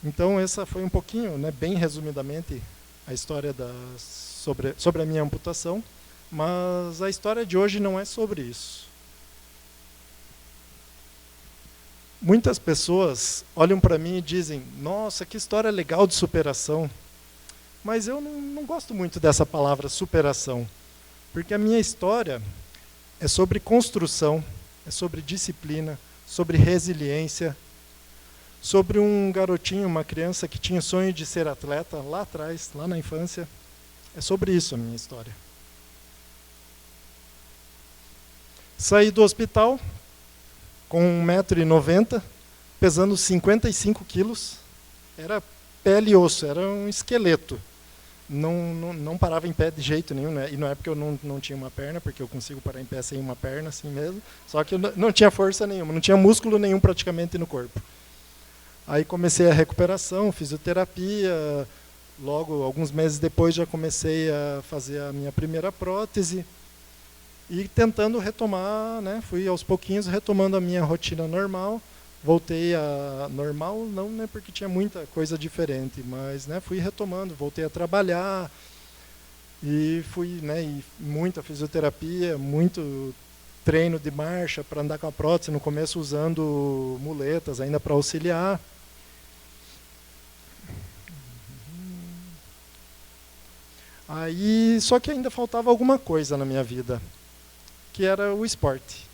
Speaker 3: Então, essa foi um pouquinho, né, bem resumidamente, a história sobre a minha amputação, mas a história de hoje não é sobre isso. Muitas pessoas olham para mim e dizem, nossa, que história legal de superação. Mas eu não gosto muito dessa palavra superação, porque a minha história é sobre construção, é sobre disciplina, sobre resiliência, sobre um garotinho, uma criança que tinha sonho de ser atleta lá atrás, lá na infância. É sobre isso a minha história. Saí do hospital com 1,90 m, pesando 55 quilos. Era pele e osso, era um esqueleto. Não parava em pé de jeito nenhum, né? E não é porque eu não tinha uma perna, porque eu consigo parar em pé sem uma perna, assim mesmo. Só que eu não tinha força nenhuma, não tinha músculo nenhum praticamente no corpo. Aí comecei a recuperação, fisioterapia. Logo, alguns meses depois, já comecei a fazer a minha primeira prótese. E tentando retomar, né? Fui aos pouquinhos retomando a minha rotina normal. Voltei a normal, não né, porque tinha muita coisa diferente, mas né, fui retomando, voltei a trabalhar e fui, né, e muita fisioterapia, muito treino de marcha para andar com a prótese, no começo usando muletas ainda para auxiliar. Aí, só que ainda faltava alguma coisa na minha vida, que era o esporte.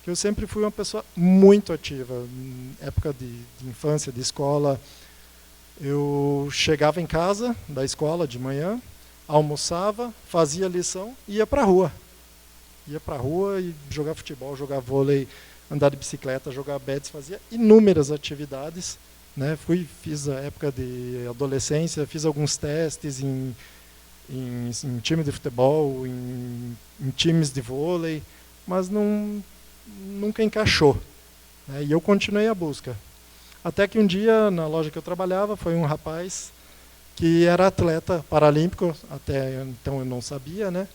Speaker 3: Que eu sempre fui uma pessoa muito ativa. Em época de infância, de escola, eu chegava em casa da escola de manhã, almoçava, fazia lição e ia para a rua. Ia para a rua e jogar futebol, jogar vôlei, andar de bicicleta, jogar bets, fazia inúmeras atividades. Né? Fiz a época de adolescência, fiz alguns testes em time de futebol, em times de vôlei, mas nunca encaixou. Né? E eu continuei a busca. Até que um dia, na loja que eu trabalhava, foi um rapaz que era atleta paralímpico, até então eu não sabia, né?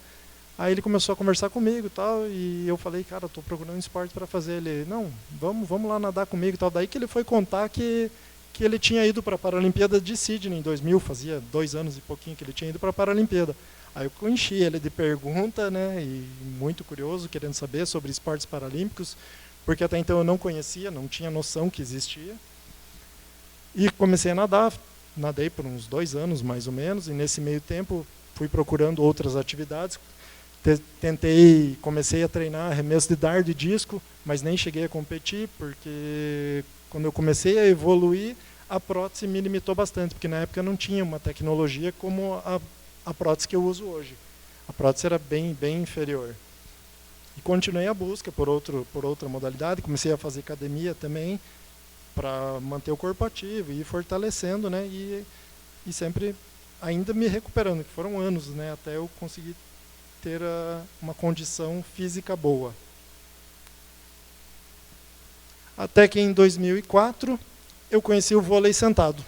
Speaker 3: Aí ele começou a conversar comigo e tal, e eu falei, cara, estou procurando um esporte para fazer. Ele, não, vamos lá nadar comigo e tal. Daí que ele foi contar que ele tinha ido para a Paralimpíada de Sydney em 2000, fazia 2 anos e pouquinho que ele tinha ido para a Paralimpíada. Aí eu enchi ele de pergunta, né, e muito curioso, querendo saber sobre esportes paralímpicos, porque até então eu não conhecia, não tinha noção que existia. E comecei a nadar, nadei por uns 2 anos mais ou menos, e nesse meio tempo fui procurando outras atividades. Comecei a treinar arremesso de dardo e disco, mas nem cheguei a competir, porque quando eu comecei a evoluir, a prótese me limitou bastante, porque na época não tinha uma tecnologia como a prótese que eu uso hoje. A prótese era bem inferior. E continuei a busca por outra modalidade, comecei a fazer academia também, para manter o corpo ativo e ir fortalecendo, né, e sempre ainda me recuperando, que foram anos, né, até eu conseguir ter uma condição física boa. Até que em 2004 eu conheci o vôlei sentado.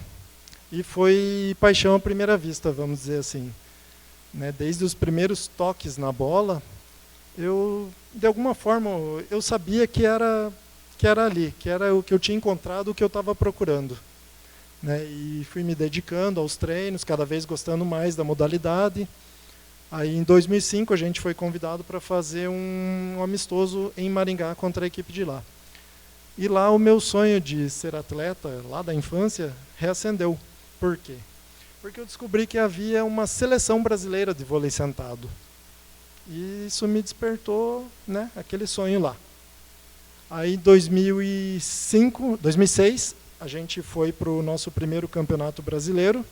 Speaker 3: E foi paixão à primeira vista, vamos dizer assim. Né, desde os primeiros toques na bola, de alguma forma, eu sabia que era ali, que era o que eu tinha encontrado, o que eu estava procurando. Né, e fui me dedicando aos treinos, cada vez gostando mais da modalidade. Aí, em 2005, a gente foi convidado para fazer um amistoso em Maringá contra a equipe de lá. E lá o meu sonho de ser atleta, lá da infância, reacendeu. Por quê? Porque eu descobri que havia uma seleção brasileira de vôlei sentado. E isso me despertou, né, aquele sonho lá. Aí, em 2006, a gente foi para o nosso primeiro campeonato brasileiro,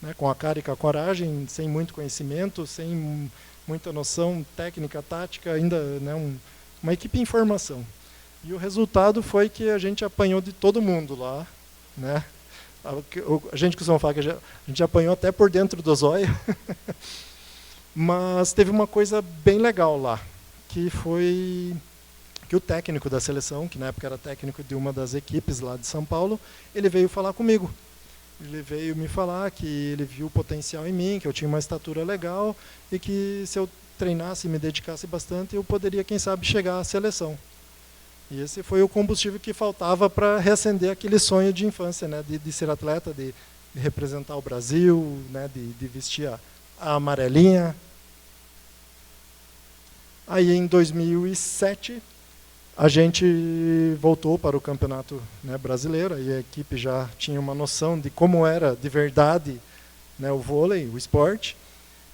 Speaker 3: né, com a cara e com a coragem, sem muito conhecimento, sem muita noção técnica, tática, ainda, né, uma equipe em formação. E o resultado foi que a gente apanhou de todo mundo lá. Né? A gente costuma falar que a gente apanhou até por dentro do zóio. Mas teve uma coisa bem legal lá, que foi que o técnico da seleção, que na época era técnico de uma das equipes lá de São Paulo, ele veio falar comigo. Ele veio me falar que ele viu o potencial em mim, que eu tinha uma estatura legal e que se eu treinasse e me dedicasse bastante, eu poderia, quem sabe, chegar à seleção. E esse foi o combustível que faltava para reacender aquele sonho de infância, né, de ser atleta, de representar o Brasil, né, de vestir a amarelinha. Aí, em 2007, a gente voltou para o campeonato, né, brasileiro, e a equipe já tinha uma noção de como era de verdade, né, o vôlei, o esporte.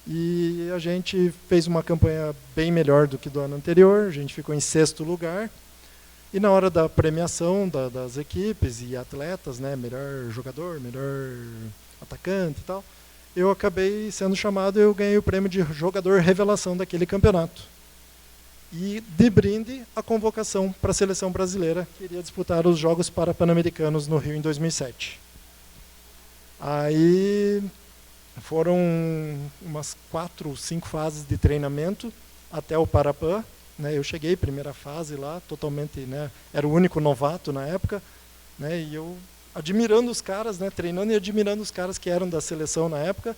Speaker 3: E a gente fez uma campanha bem melhor do que do ano anterior, a gente ficou em 6º lugar. E na hora da premiação das equipes e atletas, né, melhor jogador, melhor atacante e tal, eu acabei sendo chamado e eu ganhei o prêmio de jogador revelação daquele campeonato. E, de brinde, a convocação para a seleção brasileira, que iria disputar os Jogos Pan-Americanos no Rio em 2007. Aí foram umas 4 ou 5 fases de treinamento até o Parapan. Né, eu cheguei, primeira fase lá, totalmente, né, era o único novato na época, né, e eu admirando os caras, né, treinando e admirando os caras que eram da seleção na época,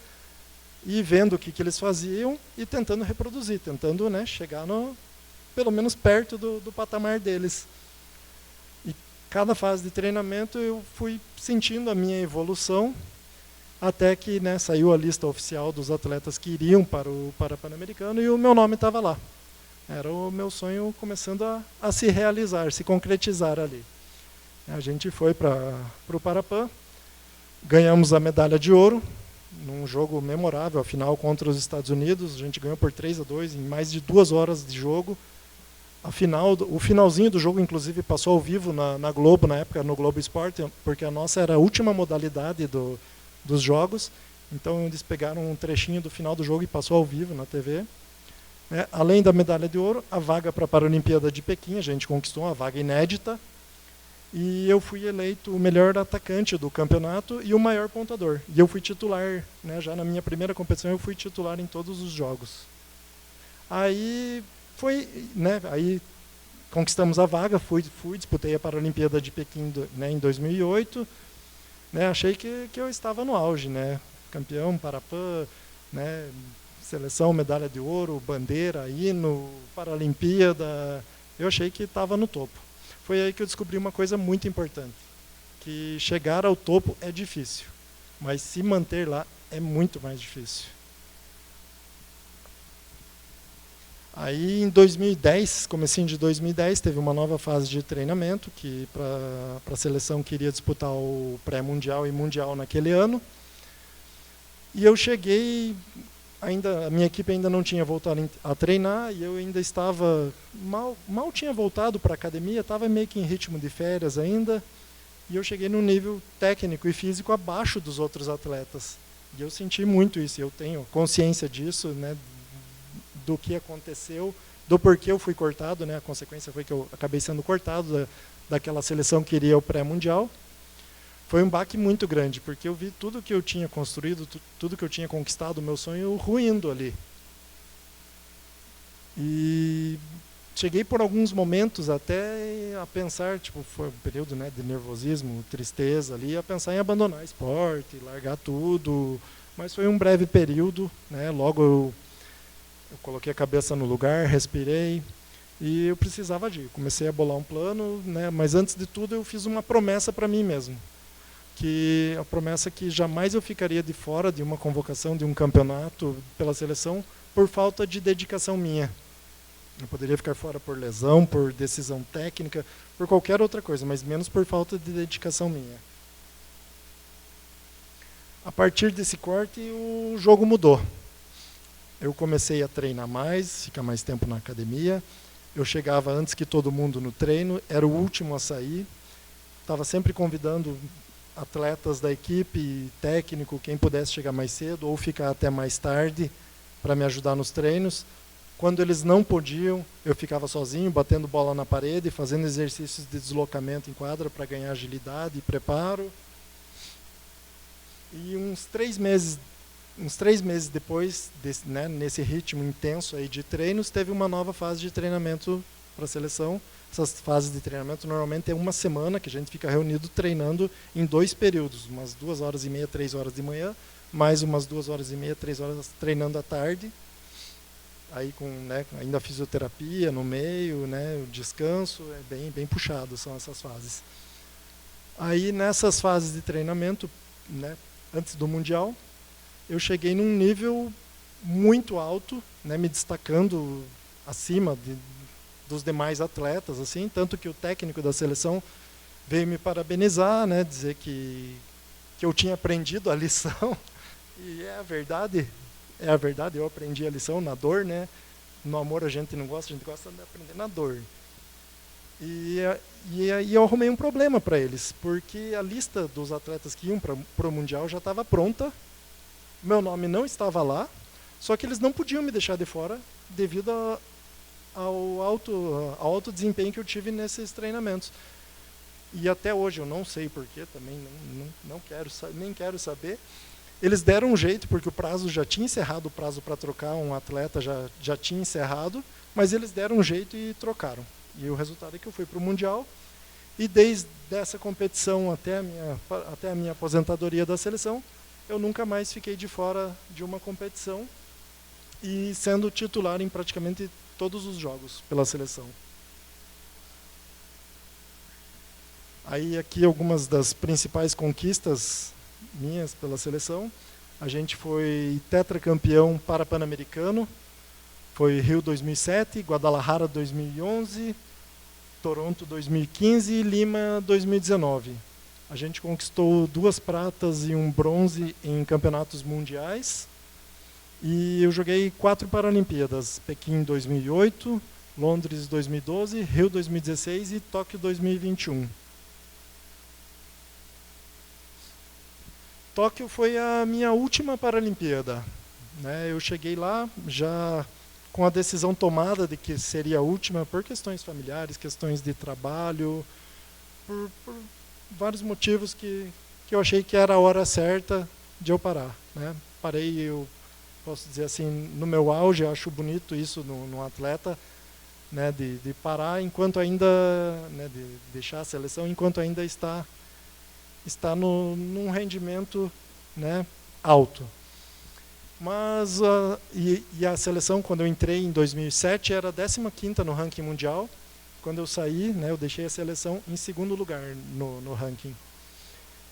Speaker 3: e vendo o que eles faziam e tentando reproduzir, tentando, né, chegar pelo menos perto do patamar deles. E cada fase de treinamento eu fui sentindo a minha evolução, até que, né, saiu a lista oficial dos atletas que iriam para o Pan-Americano e o meu nome estava lá. Era o meu sonho começando a se realizar, se concretizar ali. A gente foi para o Parapan, ganhamos a medalha de ouro, num jogo memorável, a final contra os Estados Unidos. A gente ganhou por 3-2 em mais de 2 horas de jogo. O finalzinho do jogo, inclusive, passou ao vivo na Globo, na época, no Globo Esporte, porque a nossa era a última modalidade dos jogos. Então, eles pegaram um trechinho do final do jogo e passou ao vivo na TV. Além da medalha de ouro, a vaga para a Paralimpíada de Pequim, a gente conquistou uma vaga inédita. E eu fui eleito o melhor atacante do campeonato e o maior pontuador. E eu fui titular, né, já na minha primeira competição, eu fui titular em todos os jogos. Aí aí conquistamos a vaga, disputei a Paralimpíada de Pequim, né, em 2008. Né, achei que eu estava no auge, né, campeão, Parapan, né, seleção, medalha de ouro, bandeira, hino, Paralimpíada. Eu achei que estava no topo. Foi aí que eu descobri uma coisa muito importante, que chegar ao topo é difícil, mas se manter lá é muito mais difícil. Aí em 2010, comecinho de 2010, teve uma nova fase de treinamento, que para a seleção que iria disputar o pré-mundial e mundial naquele ano. E eu cheguei, a minha equipe ainda não tinha voltado a treinar, e eu ainda estava, mal tinha voltado para a academia, estava meio que em ritmo de férias ainda, e eu cheguei num nível técnico e físico abaixo dos outros atletas. E eu senti muito isso, eu tenho consciência disso, né, do que aconteceu, do porquê eu fui cortado, né, a consequência foi que eu acabei sendo cortado daquela seleção que iria ao pré-mundial. Foi um baque muito grande, porque eu vi tudo que eu tinha construído, tudo que eu tinha conquistado, o meu sonho, ruindo ali. E cheguei por alguns momentos até a pensar, tipo, foi um período, né, de nervosismo, tristeza ali, a pensar em abandonar esporte, largar tudo. Mas foi um breve período, né, logo eu coloquei a cabeça no lugar, respirei, e eu precisava agir. Comecei a bolar um plano, né, mas antes de tudo eu fiz uma promessa para mim mesmo. Que a promessa que jamais eu ficaria de fora de uma convocação, de um campeonato pela seleção, por falta de dedicação minha. Eu poderia ficar fora por lesão, por decisão técnica, por qualquer outra coisa, mas menos por falta de dedicação minha. A partir desse corte, o jogo mudou. Eu comecei a treinar mais, ficar mais tempo na academia. Eu chegava antes que todo mundo no treino, era o último a sair. Estava sempre convidando atletas da equipe, técnico, quem pudesse chegar mais cedo ou ficar até mais tarde para me ajudar nos treinos. Quando eles não podiam, eu ficava sozinho, batendo bola na parede, fazendo exercícios de deslocamento em quadra para ganhar agilidade e preparo. E uns 3 meses depois, né, nesse ritmo intenso aí de treinos, teve uma nova fase de treinamento para a seleção. Essas fases de treinamento normalmente é uma semana que a gente fica reunido treinando em 2 períodos, umas 2h30, 3 horas de manhã, mais umas 2h30, 3 horas treinando à tarde. aí com, né, ainda fisioterapia no meio, né, o descanso, é bem puxado, são essas fases. Aí nessas fases de treinamento, né, antes do Mundial, eu cheguei num nível muito alto, né, me destacando acima dos demais atletas, assim, tanto que o técnico da seleção veio me parabenizar, né, dizer que eu tinha aprendido a lição, e é a verdade, eu aprendi a lição na dor, né, no amor a gente gosta de aprender na dor. E aí eu arrumei um problema para eles, porque a lista dos atletas que iam para o Mundial já estava pronta, meu nome não estava lá, só que eles não podiam me deixar de fora devido ao alto desempenho que eu tive nesses treinamentos. E até hoje eu não sei porquê, também nem quero saber. Eles deram um jeito, porque o prazo já tinha encerrado, o prazo para trocar um atleta já tinha encerrado, mas eles deram um jeito e trocaram. E o resultado é que eu fui para o Mundial, e desde essa competição até a minha aposentadoria da seleção, eu nunca mais fiquei de fora de uma competição, e sendo titular em praticamente todos os jogos pela seleção. Aí aqui algumas das principais conquistas minhas pela seleção. A gente foi tetracampeão para-pan-americano, foi Rio 2007, Guadalajara 2011, Toronto 2015 e Lima 2019. A gente conquistou 2 pratas e 1 bronze em campeonatos mundiais. E eu joguei 4 Paralimpíadas, Pequim 2008, Londres 2012, Rio 2016 e Tóquio 2021. Tóquio foi a minha última Paralimpíada, né? Eu cheguei lá já com a decisão tomada de que seria a última por questões familiares, questões de trabalho, por vários motivos que eu achei que era a hora certa de eu parar, né? Parei, eu posso dizer assim, no meu auge, eu acho bonito isso no atleta, né, de parar enquanto ainda, né, de deixar a seleção enquanto ainda está num rendimento, né, alto. Mas a seleção, quando eu entrei em 2007, era a 15ª no ranking mundial. Quando eu saí, né, eu deixei a seleção em 2º lugar no ranking.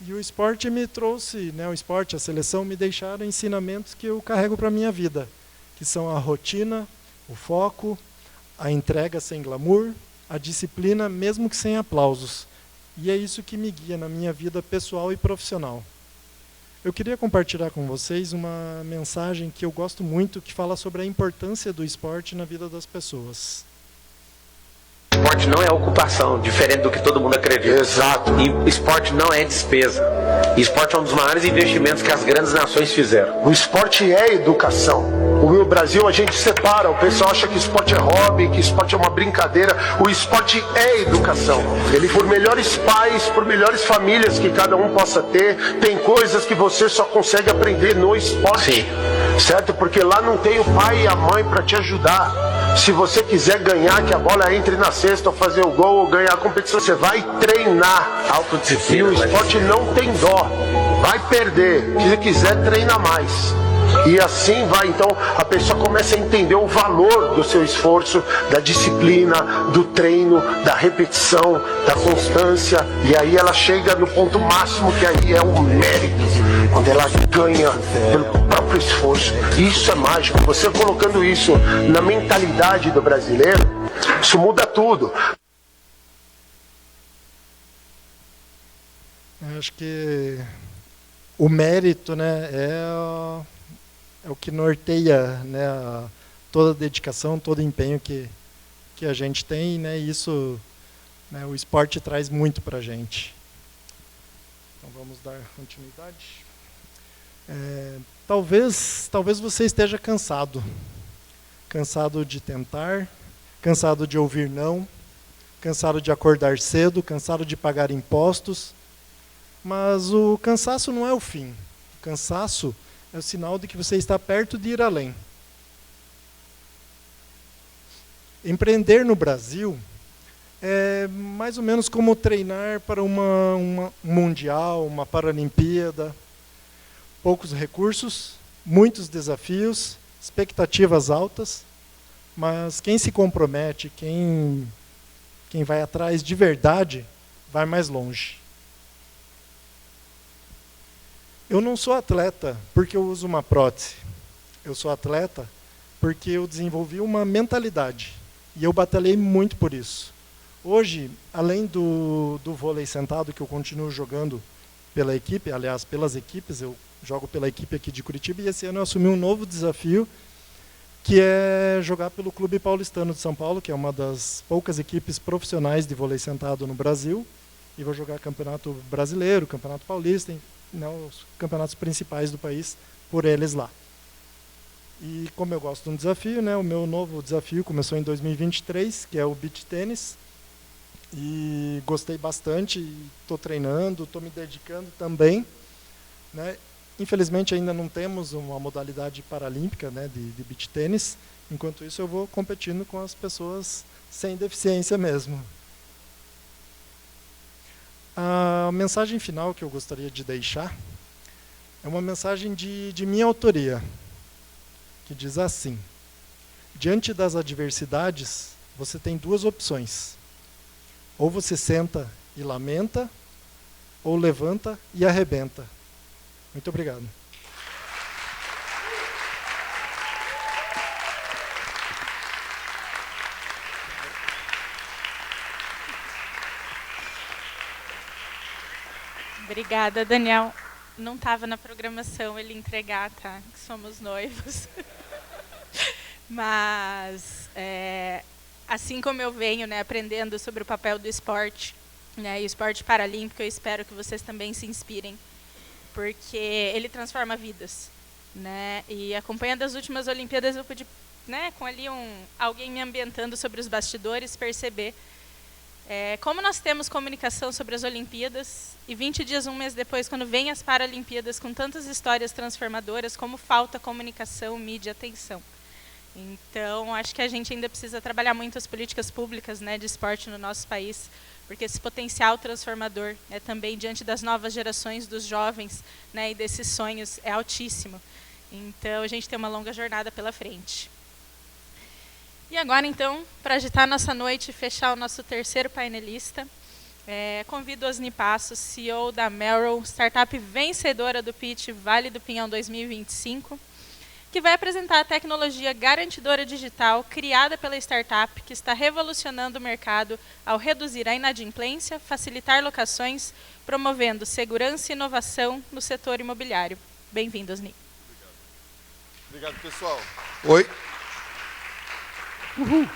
Speaker 3: E o esporte me trouxe, né, a seleção me deixaram ensinamentos que eu carrego para a minha vida, que são a rotina, o foco, a entrega sem glamour, a disciplina, mesmo que sem aplausos. E é isso que me guia na minha vida pessoal e profissional. Eu queria compartilhar com vocês uma mensagem que eu gosto muito, que fala sobre a importância do esporte na vida das pessoas.
Speaker 4: Esporte não é ocupação, diferente do que todo mundo acredita.
Speaker 5: Exato.
Speaker 4: E esporte não é despesa. E esporte é um dos maiores investimentos que as grandes nações fizeram.
Speaker 5: O esporte é educação. No Brasil a gente separa, o pessoal acha que esporte é hobby, que esporte é uma brincadeira. O esporte é educação. Ele, por melhores pais, por melhores famílias que cada um possa ter, tem coisas que você só consegue aprender no esporte.
Speaker 4: Sim.
Speaker 5: Certo? Porque lá não tem o pai e a mãe para te ajudar. Se você quiser ganhar, que a bola entre na cesta, ou fazer o gol, ou ganhar a competição, você vai treinar.
Speaker 4: Autodisciplina.
Speaker 5: E o esporte não tem dó. Vai perder. Se quiser, treina mais. E assim vai, então a pessoa começa a entender o valor do seu esforço, da disciplina, do treino, da repetição, da constância. E aí ela chega no ponto máximo, que aí é o mérito, quando ela ganha pelo próprio esforço. E isso é mágico. Você colocando isso na mentalidade do brasileiro, isso muda tudo.
Speaker 3: Eu acho que o mérito, né, é o que norteia, né, toda a dedicação, todo o empenho que a gente tem, né, e isso, né, o esporte traz muito para a gente. Então vamos dar continuidade. Talvez você esteja cansado de tentar, cansado de ouvir não, cansado de acordar cedo, cansado de pagar impostos, mas o cansaço não é o fim. O cansaço é o sinal de que você está perto de ir além. Empreender no Brasil é mais ou menos como treinar para uma mundial, uma Paralimpíada. Poucos recursos, muitos desafios, expectativas altas, mas quem se compromete, quem vai atrás de verdade, vai mais longe. Eu não sou atleta porque eu uso uma prótese. Eu sou atleta porque eu desenvolvi uma mentalidade. E eu batalhei muito por isso. Hoje, além do vôlei sentado, que eu continuo jogando pela equipe, aliás, pelas equipes, eu jogo pela equipe aqui de Curitiba, e esse ano eu assumi um novo desafio, que é jogar pelo Clube Paulistano de São Paulo, que é uma das poucas equipes profissionais de vôlei sentado no Brasil, e vou jogar Campeonato Brasileiro, Campeonato Paulista, os campeonatos principais do país, por eles lá. E como eu gosto de um desafio, né, o meu novo desafio começou em 2023, que é o beach tênis, e gostei bastante, estou treinando, estou me dedicando também, né. Infelizmente ainda não temos uma modalidade paralímpica, né, de beach tênis. Enquanto isso eu vou competindo com as pessoas sem deficiência mesmo. A mensagem final que eu gostaria de deixar é uma mensagem de minha autoria, que diz assim: diante das adversidades, você tem duas opções. Ou você senta e lamenta, ou levanta e arrebenta. Muito obrigado.
Speaker 1: Obrigada, Daniel. Não estava na programação ele entregar, tá? Que somos noivos. Mas, assim como eu venho, né, aprendendo sobre o papel do esporte, né, e o esporte paralímpico, eu espero que vocês também se inspirem, porque ele transforma vidas, né? E acompanhando as últimas Olimpíadas, eu pude, né, com ali alguém me ambientando sobre os bastidores, perceber como nós temos comunicação sobre as Olimpíadas, e 20 dias, um mês depois, quando vem as Paralimpíadas, com tantas histórias transformadoras, como falta comunicação, mídia, atenção. Então, acho que a gente ainda precisa trabalhar muito as políticas públicas, né, de esporte no nosso país, porque esse potencial transformador, né, também diante das novas gerações, dos jovens, né, e desses sonhos, é altíssimo. Então, a gente tem uma longa jornada pela frente. E agora, então, para agitar a nossa noite e fechar o nosso terceiro painelista, convido Osni Passos, CEO da Merrill, startup vencedora do Pitch Vale do Pinhão 2025, que vai apresentar a tecnologia garantidora digital criada pela startup, que está revolucionando o mercado ao reduzir a inadimplência, facilitar locações, promovendo segurança e inovação no setor imobiliário. Bem-vindo, Osni.
Speaker 6: Obrigado, pessoal. Oi. Uhul.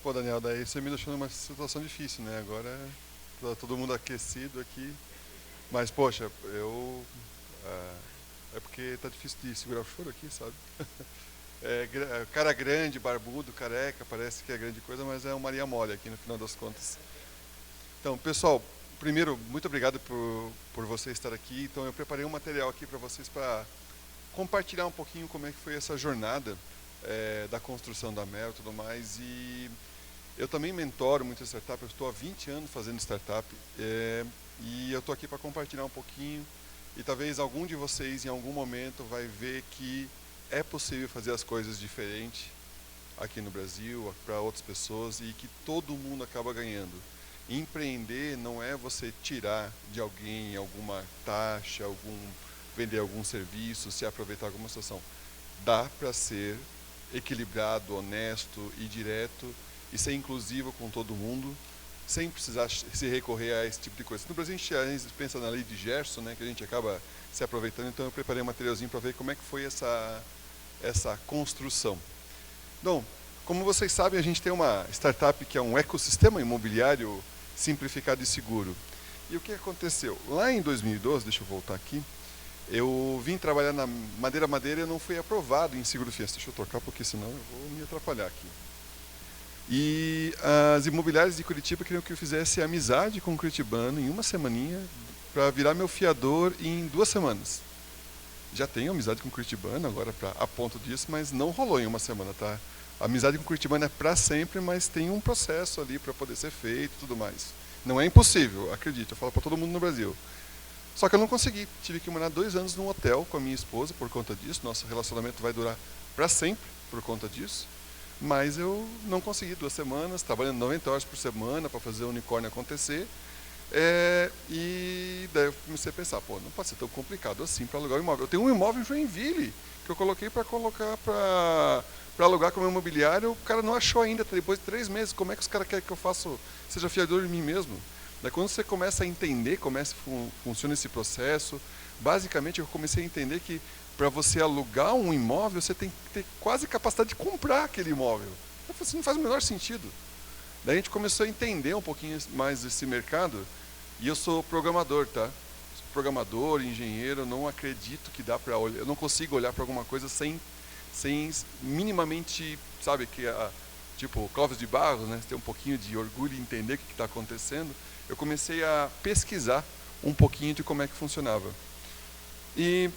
Speaker 6: Pô, Daniel, daí você me deixou numa situação difícil, né? Agora tá todo mundo aquecido aqui. Mas, poxa, é porque tá difícil de segurar o choro aqui, sabe? Cara grande, barbudo, careca, parece que é grande coisa, mas é um Maria Mole aqui no final das contas. Então, pessoal, primeiro, muito obrigado por você estar aqui. Então, eu preparei um material aqui para vocês para compartilhar um pouquinho como é que foi essa jornada da construção da Merrill e tudo mais. E eu também mentoro muitas startups, eu estou há 20 anos fazendo startup, e eu estou aqui para compartilhar um pouquinho, e talvez algum de vocês em algum momento vai ver que é possível fazer as coisas diferentes aqui no Brasil, para outras pessoas, e que todo mundo acaba ganhando. Empreender não é você tirar de alguém alguma taxa, vender algum serviço, se aproveitar alguma situação. Dá para ser equilibrado, honesto e direto e ser inclusivo com todo mundo, sem precisar se recorrer a esse tipo de coisa. No Brasil a gente pensa na lei de Gerson, né, que a gente acaba se aproveitando, então eu preparei um materialzinho para ver como é que foi essa construção. Bom, como vocês sabem, a gente tem uma startup que é um ecossistema imobiliário simplificado e seguro. E o que aconteceu? Lá em 2012, deixa eu voltar aqui, eu vim trabalhar na Madeira e eu não fui aprovado em seguro-fiança. Deixa eu trocar, porque senão eu vou me atrapalhar aqui. E as imobiliárias de Curitiba queriam que eu fizesse amizade com o curitibano em uma semaninha para virar meu fiador em 2 semanas. Já tenho amizade com o curitibano agora a ponto disso, mas não rolou em uma semana, tá? A amizade com o curitibano é para sempre, mas tem um processo ali para poder ser feito e tudo mais. Não é impossível, acredito, eu falo para todo mundo no Brasil. Só que eu não consegui, tive que morar 2 anos num hotel com a minha esposa por conta disso, nosso relacionamento vai durar para sempre. por conta disso, mas eu não consegui 2 semanas, trabalhando 90 horas por semana para fazer o unicórnio acontecer. E daí eu comecei a pensar, pô, não pode ser tão complicado assim para alugar um imóvel. Eu tenho um imóvel em Joinville que eu coloquei para alugar como imobiliário, o cara não achou ainda, depois de 3 meses. Como é que os caras querem que eu seja fiador de mim mesmo? Daí quando você começa a entender como funciona esse processo, basicamente eu comecei a entender que para você alugar um imóvel, você tem que ter quase capacidade de comprar aquele imóvel. Eu falei assim, não faz o menor sentido. Daí a gente começou a entender um pouquinho mais desse mercado, e eu sou programador, tá? Sou programador, engenheiro, não acredito que dá para olhar, eu não consigo olhar para alguma coisa sem minimamente, sabe, tipo Clóvis de Barros, né? Ter um pouquinho de orgulho e entender o que está acontecendo. Eu comecei a pesquisar um pouquinho de como é que funcionava. E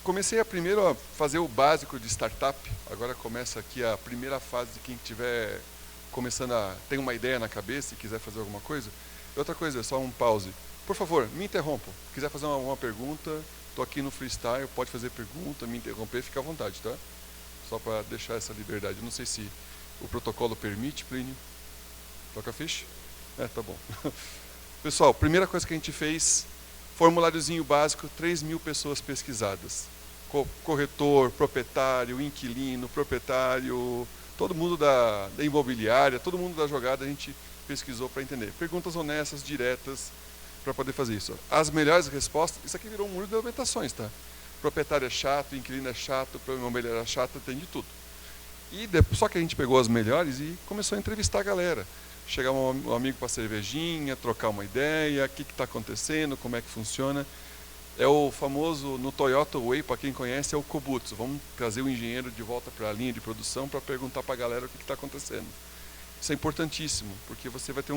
Speaker 6: comecei primeiro a fazer o básico de startup. Agora começa aqui a primeira fase de quem estiver começando tem uma ideia na cabeça e quiser fazer alguma coisa. E outra coisa, só um pause. Por favor, me interrompam. Se quiser fazer alguma pergunta, estou aqui no freestyle, pode fazer pergunta, me interromper, fica à vontade, tá? Só para deixar essa liberdade. Não sei se o protocolo permite, Plínio. Toca a ficha? Tá bom. Pessoal, primeira coisa que a gente fez, formuláriozinho básico, 3.000 pessoas pesquisadas. Corretor, proprietário, inquilino, proprietário, todo mundo da imobiliária, todo mundo da jogada a gente pesquisou para entender. Perguntas honestas, diretas, para poder fazer isso. As melhores respostas, isso aqui virou um muro de lamentações, tá? Proprietário é chato, inquilino é chato, imobiliário é chato, tem de tudo. E só que a gente pegou as melhores e começou a entrevistar a galera. Chegar um amigo para cervejinha, trocar uma ideia, o que está acontecendo, como é que funciona. É o famoso, no Toyota Way, para quem conhece, é o Kobutsu. Vamos trazer o engenheiro de volta para a linha de produção para perguntar para a galera o que está acontecendo. Isso é importantíssimo, porque você vai ter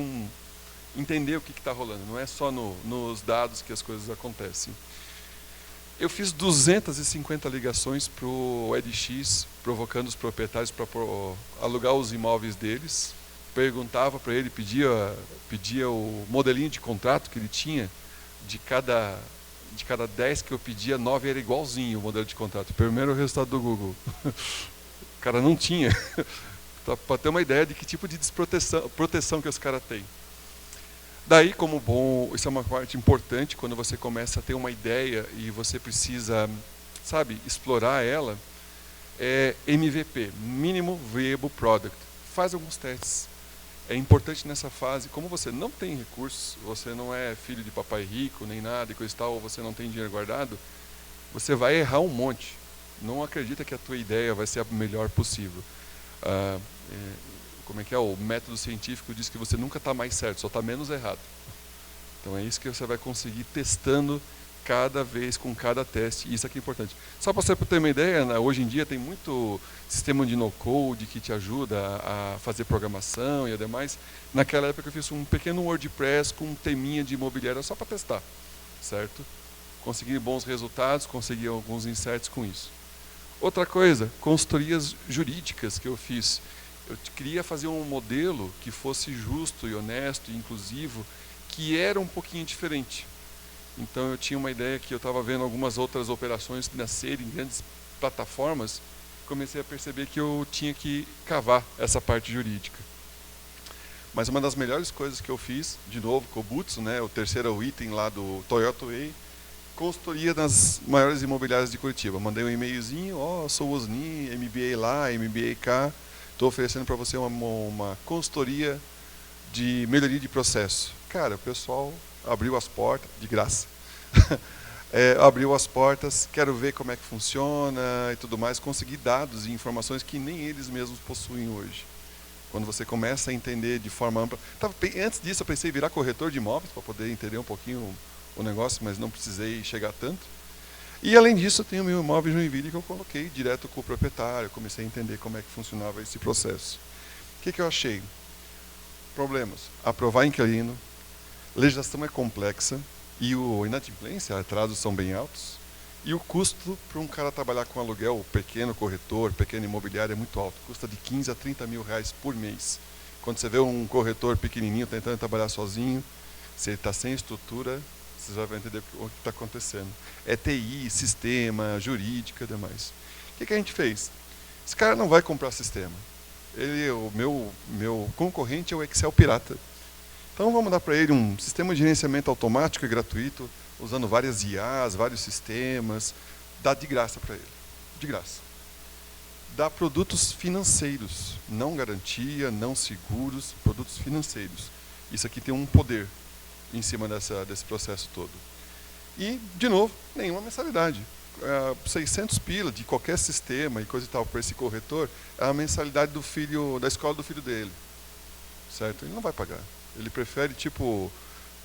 Speaker 6: entender o que está rolando. Não é só nos dados que as coisas acontecem. Eu fiz 250 ligações para o EDX, provocando os proprietários para alugar os imóveis deles. Perguntava para ele, pedia o modelinho de contrato que ele tinha. De cada 10 que eu pedia, 9 era igualzinho o modelo de contrato. Primeiro o resultado do Google. O cara não tinha. Para ter uma ideia de que tipo de proteção que os caras têm. Daí, como bom, isso é uma parte importante, quando você começa a ter uma ideia e você precisa, sabe, explorar ela, é MVP, Minimum Viable Product. Faz alguns testes. É importante nessa fase, como você não tem recursos, você não é filho de papai rico, nem nada, e coisa e tal, ou você não tem dinheiro guardado, você vai errar um monte. Não acredita que a tua ideia vai ser a melhor possível. Como é que é? O método científico diz que você nunca está mais certo, só está menos errado. Então é isso que você vai conseguir testando cada vez com cada teste, e isso aqui é importante. Só para você ter uma ideia, né, hoje em dia tem muito sistema de no-code que te ajuda a fazer programação e demais. Naquela época eu fiz um pequeno WordPress com um teminha de imobiliária só para testar, certo? Consegui bons resultados, consegui alguns insights com isso. Outra coisa, consultorias jurídicas que eu fiz. Eu queria fazer um modelo que fosse justo e honesto e inclusivo, que era um pouquinho diferente. Então eu tinha uma ideia que eu estava vendo algumas outras operações nascerem em grandes plataformas, comecei a perceber que eu tinha que cavar essa parte jurídica. Mas uma das melhores coisas que eu fiz, de novo, Kobutsu, né, o terceiro item lá do Toyota Way, consultoria nas maiores imobiliárias de Curitiba. Mandei um e-mailzinho, sou Osni, MBA lá, MBA cá, estou oferecendo para você uma consultoria de melhoria de processo. Cara, o pessoal abriu as portas, de graça, abriu as portas, quero ver como é que funciona e tudo mais, consegui dados e informações que nem eles mesmos possuem hoje. Quando você começa a entender de forma ampla. Antes disso eu pensei em virar corretor de imóveis, para poder entender um pouquinho o negócio, mas não precisei chegar tanto. E além disso, eu tenho meu imóvel em Joinville que eu coloquei direto com o proprietário, comecei a entender como é que funcionava esse processo. O que eu achei? Problemas. Aprovar inquilino, legislação é complexa e o inadimplência, atrasos são bem altos. E o custo para um cara trabalhar com aluguel, pequeno corretor, pequeno imobiliário, é muito alto. Custa de 15 a 30 mil reais por mês. Quando você vê um corretor pequenininho tentando trabalhar sozinho, se ele está sem estrutura, você já vai entender o que está acontecendo. É TI, sistema, jurídica e demais. O que a gente fez? Esse cara não vai comprar sistema. O meu concorrente é o Excel pirata. Então vamos dar para ele um sistema de gerenciamento automático e gratuito, usando várias IAs, vários sistemas, dá de graça para ele. De graça. Dá produtos financeiros, não garantia, não seguros, produtos financeiros. Isso aqui tem um poder em cima desse processo todo. E, de novo, nenhuma mensalidade. 600 pila de qualquer sistema e coisa e tal para esse corretor é a mensalidade da escola do filho dele. Certo? Ele não vai pagar. Ele prefere, tipo,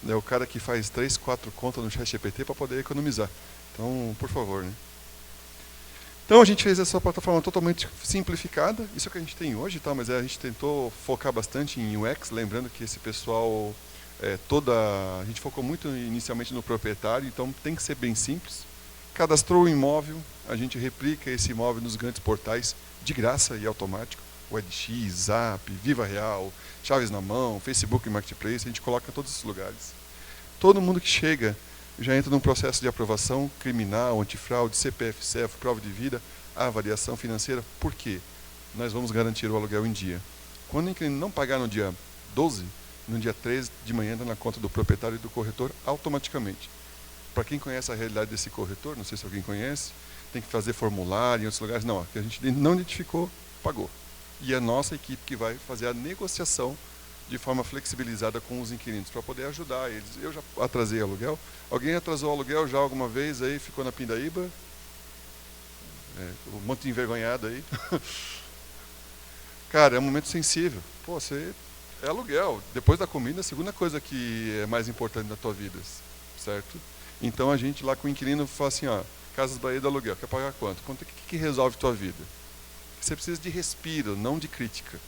Speaker 6: né, o cara que faz 3, 4 contas no ChatGPT para poder economizar. Então, por favor, né? Então a gente fez essa plataforma totalmente simplificada, isso é o que a gente tem hoje, tá? Mas a gente tentou focar bastante em UX, lembrando que esse pessoal, a gente focou muito inicialmente no proprietário, então tem que ser bem simples. Cadastrou o imóvel, a gente replica esse imóvel nos grandes portais de graça e automático, o OLX, Zap, Viva Real, Chaves na Mão, Facebook Marketplace, a gente coloca em todos esses lugares. Todo mundo que chega já entra num processo de aprovação criminal, antifraude, CPF, CEF, prova de vida, avaliação financeira. Por quê? Nós vamos garantir o aluguel em dia. Quando o inquilino não pagar no dia 12, no dia 13 de manhã entra na conta do proprietário e do corretor automaticamente. Para quem conhece a realidade desse corretor, não sei se alguém conhece, tem que fazer formulário em outros lugares. Não, que a gente não identificou, pagou. E a nossa equipe que vai fazer a negociação de forma flexibilizada com os inquilinos, para poder ajudar eles. Eu já atrasei aluguel. Alguém atrasou o aluguel já alguma vez, aí ficou na pindaíba? Um monte de envergonhado aí. Cara, é um momento sensível. Pô, você é aluguel. Depois da comida, a segunda coisa que é mais importante na tua vida, certo? Então a gente lá com o inquilino fala assim, ó, Casas Bahia do aluguel, quer pagar quanto? Quanto que resolve tua vida? Você precisa de respiro, não de crítica.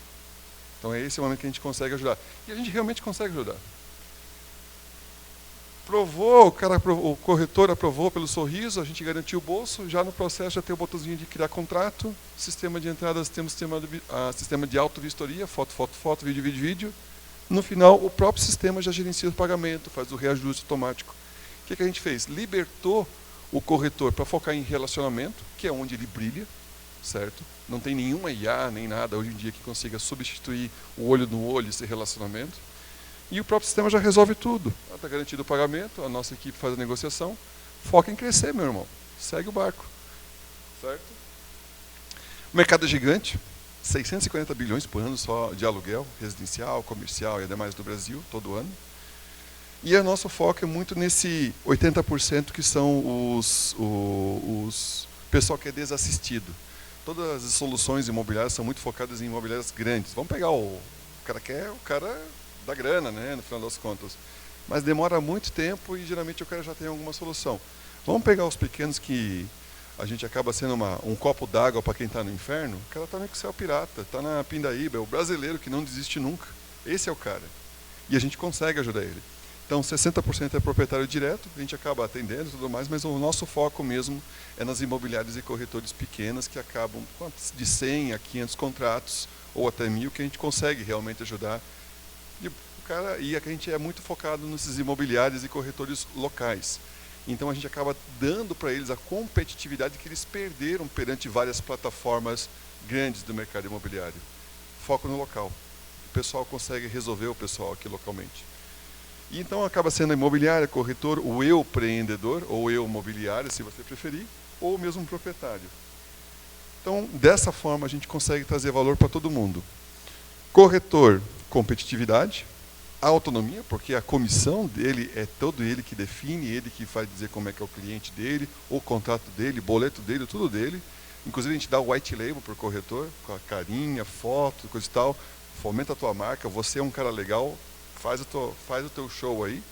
Speaker 6: Então é esse o momento que a gente consegue ajudar. E a gente realmente consegue ajudar. O corretor aprovou pelo sorriso, a gente garantiu o bolso, já no processo já tem o botãozinho de criar contrato, sistema de entradas, temos sistema de auto-vistoria, foto, vídeo. No final, o próprio sistema já gerencia o pagamento, faz o reajuste automático. O que a gente fez? Libertou o corretor para focar em relacionamento, que é onde ele brilha, certo? Não tem nenhuma IA, nem nada hoje em dia que consiga substituir o olho no olho, esse relacionamento. E o próprio sistema já resolve tudo. Está garantido o pagamento, a nossa equipe faz a negociação. Foca em crescer, meu irmão. Segue o barco. Certo? O mercado é gigante. 650 bilhões por ano só de aluguel, residencial, comercial e demais do Brasil, todo ano. E o nosso foco é muito nesse 80% que são os pessoal que é desassistido. Todas as soluções imobiliárias são muito focadas em imobiliárias grandes. Vamos pegar o cara da grana, né, no final das contas. Mas demora muito tempo e geralmente o cara já tem alguma solução. Vamos pegar os pequenos que a gente acaba sendo um copo d'água para quem está no inferno. O cara está no Excel pirata, está na pindaíba, é o brasileiro que não desiste nunca. Esse é o cara. E a gente consegue ajudar ele. Então, 60% é proprietário direto, a gente acaba atendendo e tudo mais, mas o nosso foco mesmo é nas imobiliárias e corretores pequenas que acabam de 100 a 500 contratos, ou até 1.000, que a gente consegue realmente ajudar. E a gente é muito focado nesses imobiliários e corretores locais. Então, a gente acaba dando para eles a competitividade que eles perderam perante várias plataformas grandes do mercado imobiliário. Foco no local. O pessoal consegue resolver o pessoal aqui localmente. E então acaba sendo a imobiliária, corretor, o eu empreendedor, ou eu imobiliária, se você preferir, ou mesmo um proprietário. Então, dessa forma, a gente consegue trazer valor para todo mundo. Corretor, competitividade, autonomia, porque a comissão dele é todo ele que define, ele que vai dizer como é que é o cliente dele, o contrato dele, boleto dele, tudo dele. Inclusive, a gente dá o white label para o corretor, com a carinha, foto, coisa e tal, fomenta a tua marca, você é um cara legal, faz o teu show aí.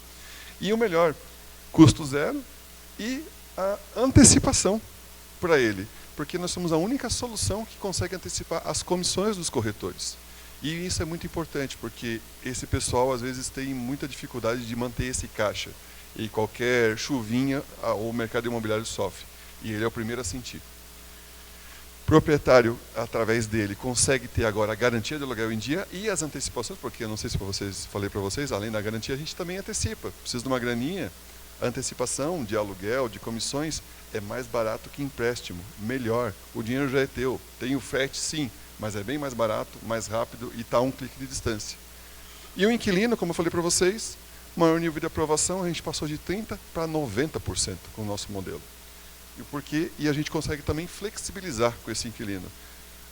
Speaker 6: E o melhor, custo zero e a antecipação para ele. Porque nós somos a única solução que consegue antecipar as comissões dos corretores. E isso é muito importante, porque esse pessoal às vezes tem muita dificuldade de manter esse caixa. E qualquer chuvinha, o mercado imobiliário sofre. E ele é o primeiro a sentir. Proprietário, através dele, consegue ter agora a garantia de aluguel em dia e as antecipações, porque eu não sei se falei para vocês, além da garantia, a gente também antecipa. Precisa de uma graninha, A antecipação de aluguel, de comissões, é mais barato que empréstimo, melhor. O dinheiro já é teu. Tem o frete, sim, mas é bem mais barato, mais rápido e está a um clique de distância. E o inquilino, como eu falei para vocês, maior nível de aprovação, a gente passou de 30% para 90% com o nosso modelo. E o porquê? E a gente consegue também flexibilizar com esse inquilino.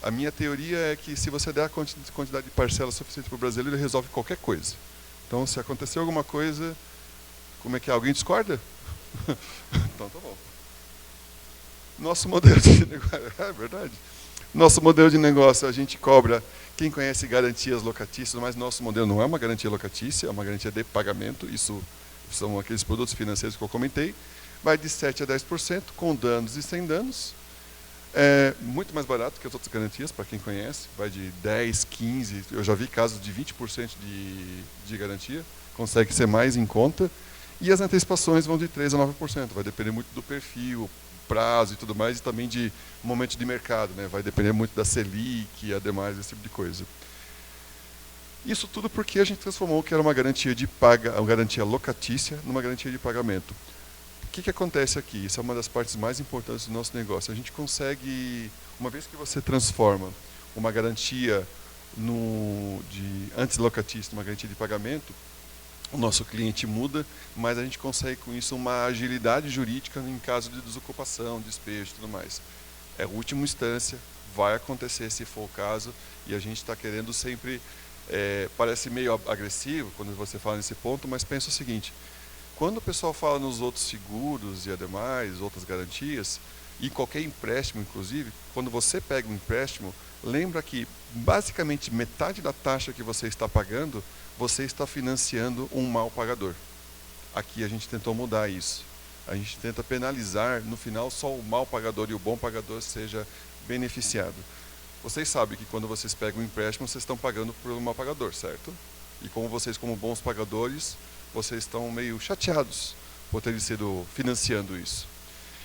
Speaker 6: A minha teoria é que se você der a quantidade de parcela suficiente para o brasileiro, ele resolve qualquer coisa. Então, se acontecer alguma coisa, como é que é? Alguém discorda? Então, tá bom. Nosso modelo de negócio, é verdade. Nosso modelo de negócio, a gente cobra, quem conhece garantias locatícias, mas nosso modelo não é uma garantia locatícia, é uma garantia de pagamento, isso são aqueles produtos financeiros que eu comentei, vai de 7% a 10%, com danos e sem danos. É muito mais barato que as outras garantias, para quem conhece, vai de 10%, 15%, eu já vi casos de 20% de garantia, consegue ser mais em conta, e as antecipações vão de 3% a 9%, vai depender muito do perfil, prazo e tudo mais, e também de momento de mercado, né? Vai depender muito da Selic e ademais, esse tipo de coisa. Isso tudo porque a gente transformou o que era uma garantia uma garantia locatícia numa garantia de pagamento. O que acontece aqui? Isso é uma das partes mais importantes do nosso negócio. A gente consegue, uma vez que você transforma uma garantia antes locatícia numa garantia de pagamento, o nosso cliente muda, mas a gente consegue com isso uma agilidade jurídica em caso de desocupação, despejo e tudo mais. É a última instância, vai acontecer se for o caso, e a gente está querendo sempre, parece meio agressivo quando você fala nesse ponto, mas pensa o seguinte, quando o pessoal fala nos outros seguros e ademais, outras garantias, e qualquer empréstimo inclusive, quando você pega um empréstimo, lembra que basicamente metade da taxa que você está pagando, você está financiando um mal pagador. Aqui a gente tentou mudar isso. A gente tenta penalizar, no final, só o mal pagador e o bom pagador seja beneficiado. Vocês sabem que quando vocês pegam um empréstimo, vocês estão pagando por um mal pagador, certo? E como vocês, como bons pagadores, vocês estão meio chateados por terem sido financiando isso.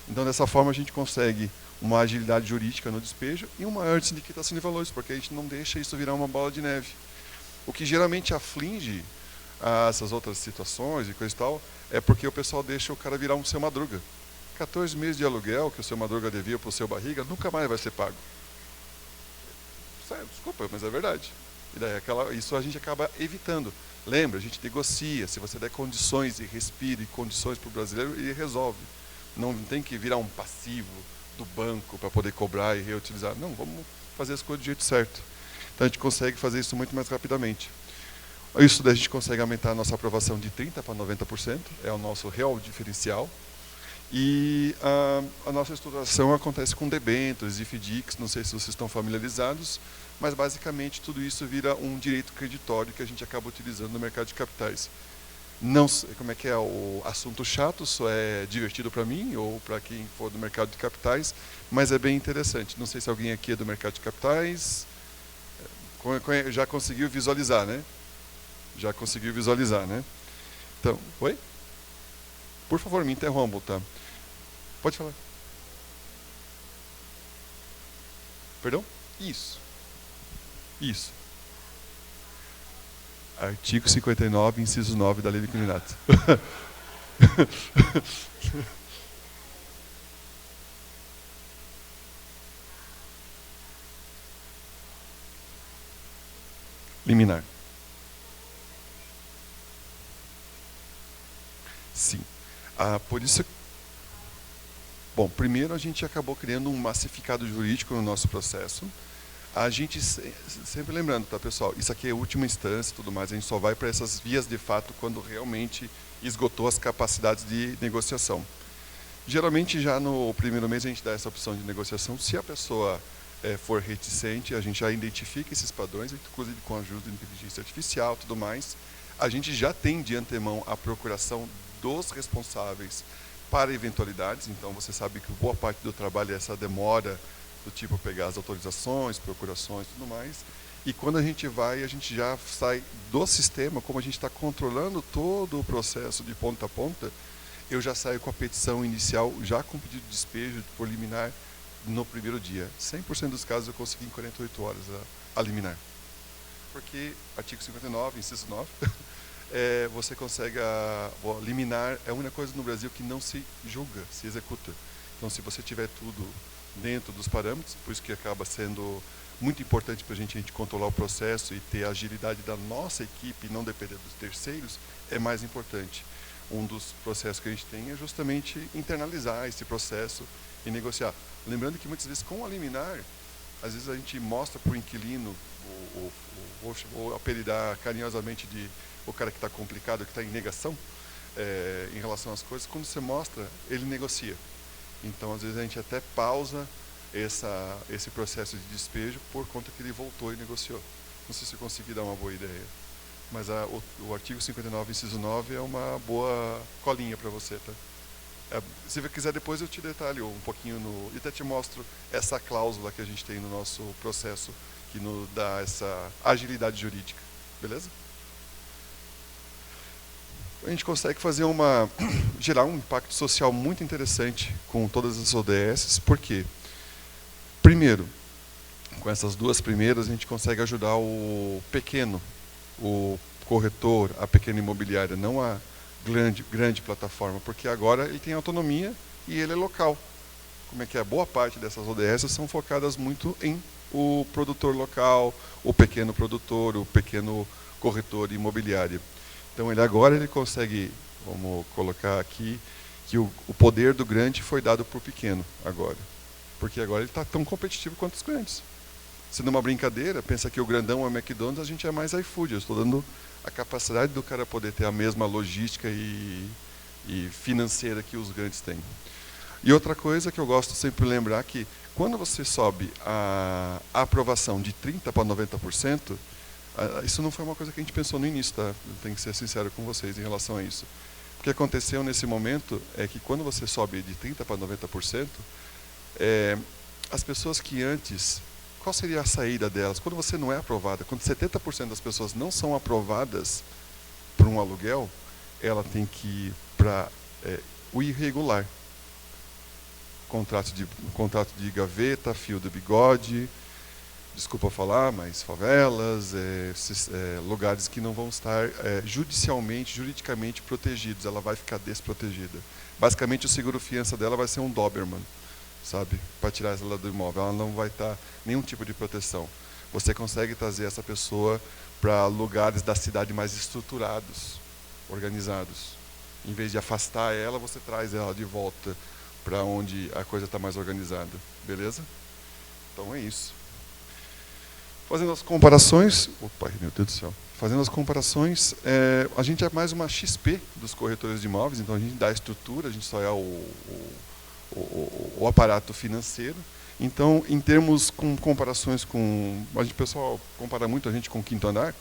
Speaker 6: Então, dessa forma, a gente consegue uma agilidade jurídica no despejo e uma maior sindicação de valores, porque a gente não deixa isso virar uma bola de neve. O que geralmente aflige essas outras situações e coisa e tal, é porque o pessoal deixa o cara virar um seu Madruga. 14 meses de aluguel que o seu Madruga devia para o seu Barriga, nunca mais vai ser pago. Sério, desculpa, mas é verdade. E daí isso a gente acaba evitando. Lembra, a gente negocia, se você der condições e respira e condições para o brasileiro, ele resolve. Não tem que virar um passivo do banco para poder cobrar e reutilizar. Não, vamos fazer as coisas do jeito certo. Então a gente consegue fazer isso muito mais rapidamente. Isso daí a gente consegue aumentar a nossa aprovação de 30% para 90%, é o nosso real diferencial. E a nossa estruturação acontece com debêntures e FDICs, não sei se vocês estão familiarizados, mas basicamente tudo isso vira um direito creditório que a gente acaba utilizando no mercado de capitais. Não sei como é que é o assunto chato, só é divertido para mim ou para quem for do mercado de capitais, mas é bem interessante. Não sei se alguém aqui é do mercado de capitais, já conseguiu visualizar, né? Já conseguiu visualizar, né? Então, oi? Por favor, me interrompam, tá? Pode falar. Perdão? Isso. Isso. Artigo 59, inciso 9 da Lei de Inquilinato. Liminar. Sim. Por isso, bom, primeiro a gente acabou criando um massificado jurídico no nosso processo. A gente, sempre lembrando, tá, pessoal, isso aqui é a última instância e tudo mais, a gente só vai para essas vias de fato quando realmente esgotou as capacidades de negociação. Geralmente, já no primeiro mês, a gente dá essa opção de negociação. Se a pessoa for reticente, a gente já identifica esses padrões, inclusive com a ajuda de inteligência artificial e tudo mais. A gente já tem de antemão a procuração dos responsáveis para eventualidades, então você sabe que boa parte do trabalho é essa demora do tipo pegar as autorizações, procurações e tudo mais, e quando a gente já sai do sistema, como a gente está controlando todo o processo de ponta a ponta, eu já saio com a petição inicial, já com pedido de despejo por liminar no primeiro dia. 100% dos casos eu consegui em 48 horas a liminar. Porque artigo 59, inciso 9, você consegue o liminar é a única coisa no Brasil que não se julga, se executa. Então, se você tiver tudo dentro dos parâmetros, por isso que acaba sendo muito importante para a gente controlar o processo e ter a agilidade da nossa equipe e não depender dos terceiros, é mais importante. Um dos processos que a gente tem é justamente internalizar esse processo e negociar. Lembrando que muitas vezes com a liminar, às vezes a gente mostra para o inquilino, vou apelidar carinhosamente de o cara que está complicado, que está em negação em relação às coisas, quando você mostra, ele negocia. Então, às vezes, a gente até pausa esse processo de despejo por conta que ele voltou e negociou. Não sei se eu consegui dar uma boa ideia. Mas o artigo 59, inciso 9, é uma boa colinha para você. Tá? Se você quiser, depois eu te detalho um pouquinho e até te mostro essa cláusula que a gente tem no nosso processo, que nos dá essa agilidade jurídica. Beleza? A gente consegue gerar um impacto social muito interessante com todas as ODS, porque, primeiro, com essas duas primeiras, a gente consegue ajudar o pequeno, o corretor, a pequena imobiliária, não a grande plataforma, porque agora ele tem autonomia e ele é local. Como é que é? Boa parte dessas ODS são focadas muito em o produtor local, o pequeno produtor, o pequeno corretor imobiliário. Então, ele consegue, vamos colocar aqui, que o poder do grande foi dado para o pequeno agora. Porque agora ele está tão competitivo quanto os grandes. Sendo uma brincadeira, pensa que o grandão é o McDonald's, a gente é mais iFood. Eu estou dando a capacidade do cara poder ter a mesma logística e financeira que os grandes têm. E outra coisa que eu gosto sempre de lembrar que quando você sobe a aprovação de 30% para 90%, isso não foi uma coisa que a gente pensou no início, tá? Eu tenho que ser sincero com vocês em relação a isso. O que aconteceu nesse momento é que quando você sobe de 30% para 90%, as pessoas que antes, qual seria a saída delas? Quando você não é aprovada, quando 70% das pessoas não são aprovadas para um aluguel, ela tem que ir para o irregular. Contrato de gaveta, fio do bigode, desculpa falar, mas favelas, lugares que não vão estar juridicamente protegidos, ela vai ficar desprotegida. Basicamente, o seguro-fiança dela vai ser um Doberman, sabe, para tirar ela do imóvel, ela não vai estar nenhum tipo de proteção. Você consegue trazer essa pessoa para lugares da cidade mais estruturados, organizados. Em vez de afastar ela, você traz ela de volta para onde a coisa está mais organizada, beleza? Então é isso. Fazendo as comparações, meu Deus do céu. Fazendo as comparações, a gente é mais uma XP dos corretores de imóveis, então a gente dá a estrutura, a gente só é o aparato financeiro. Então, em termos com comparações com... o pessoal compara muito a gente com o Quinto Andar.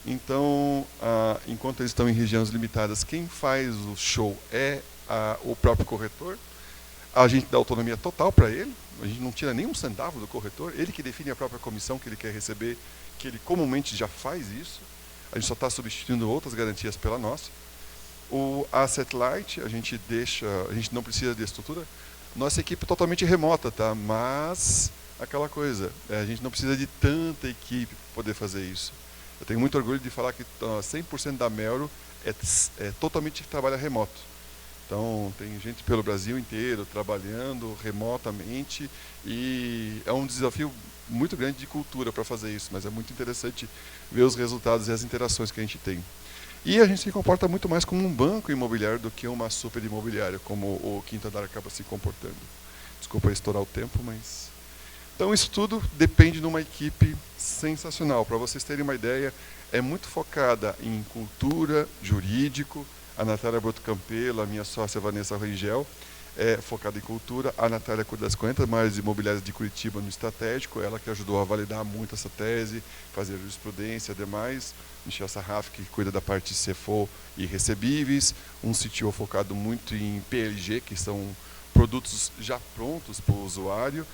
Speaker 6: Então, enquanto eles estão em regiões limitadas, quem faz o show é o próprio corretor. A gente dá autonomia total para ele, a gente não tira nenhum centavo do corretor, ele que define a própria comissão que ele quer receber, que ele comumente já faz isso, a gente só está substituindo outras garantias pela nossa. O Asset Light, a gente não precisa de estrutura, nossa equipe é totalmente remota, tá? Mas, aquela coisa, a gente não precisa de tanta equipe para poder fazer isso. Eu tenho muito orgulho de falar que 100% da Melro é totalmente trabalho remoto. Então, tem gente pelo Brasil inteiro trabalhando remotamente e é um desafio muito grande de cultura para fazer isso, mas é muito interessante ver os resultados e as interações que a gente tem. E a gente se comporta muito mais como um banco imobiliário do que uma super imobiliária, como o Quinto Andar acaba se comportando. Desculpa estourar o tempo, mas... Então, isso tudo depende de uma equipe sensacional. Para vocês terem uma ideia, é muito focada em cultura, jurídico. A Natália Broto Campelo, a minha sócia Vanessa Rangel, é focada em cultura. A Natália cuida das 40 maiores imobiliárias de Curitiba no estratégico, ela que ajudou a validar muito essa tese, fazer jurisprudência e demais. Michel Sarraf, que cuida da parte de CFO e recebíveis. Um CTO focado muito em PLG, que são produtos já prontos para o usuário.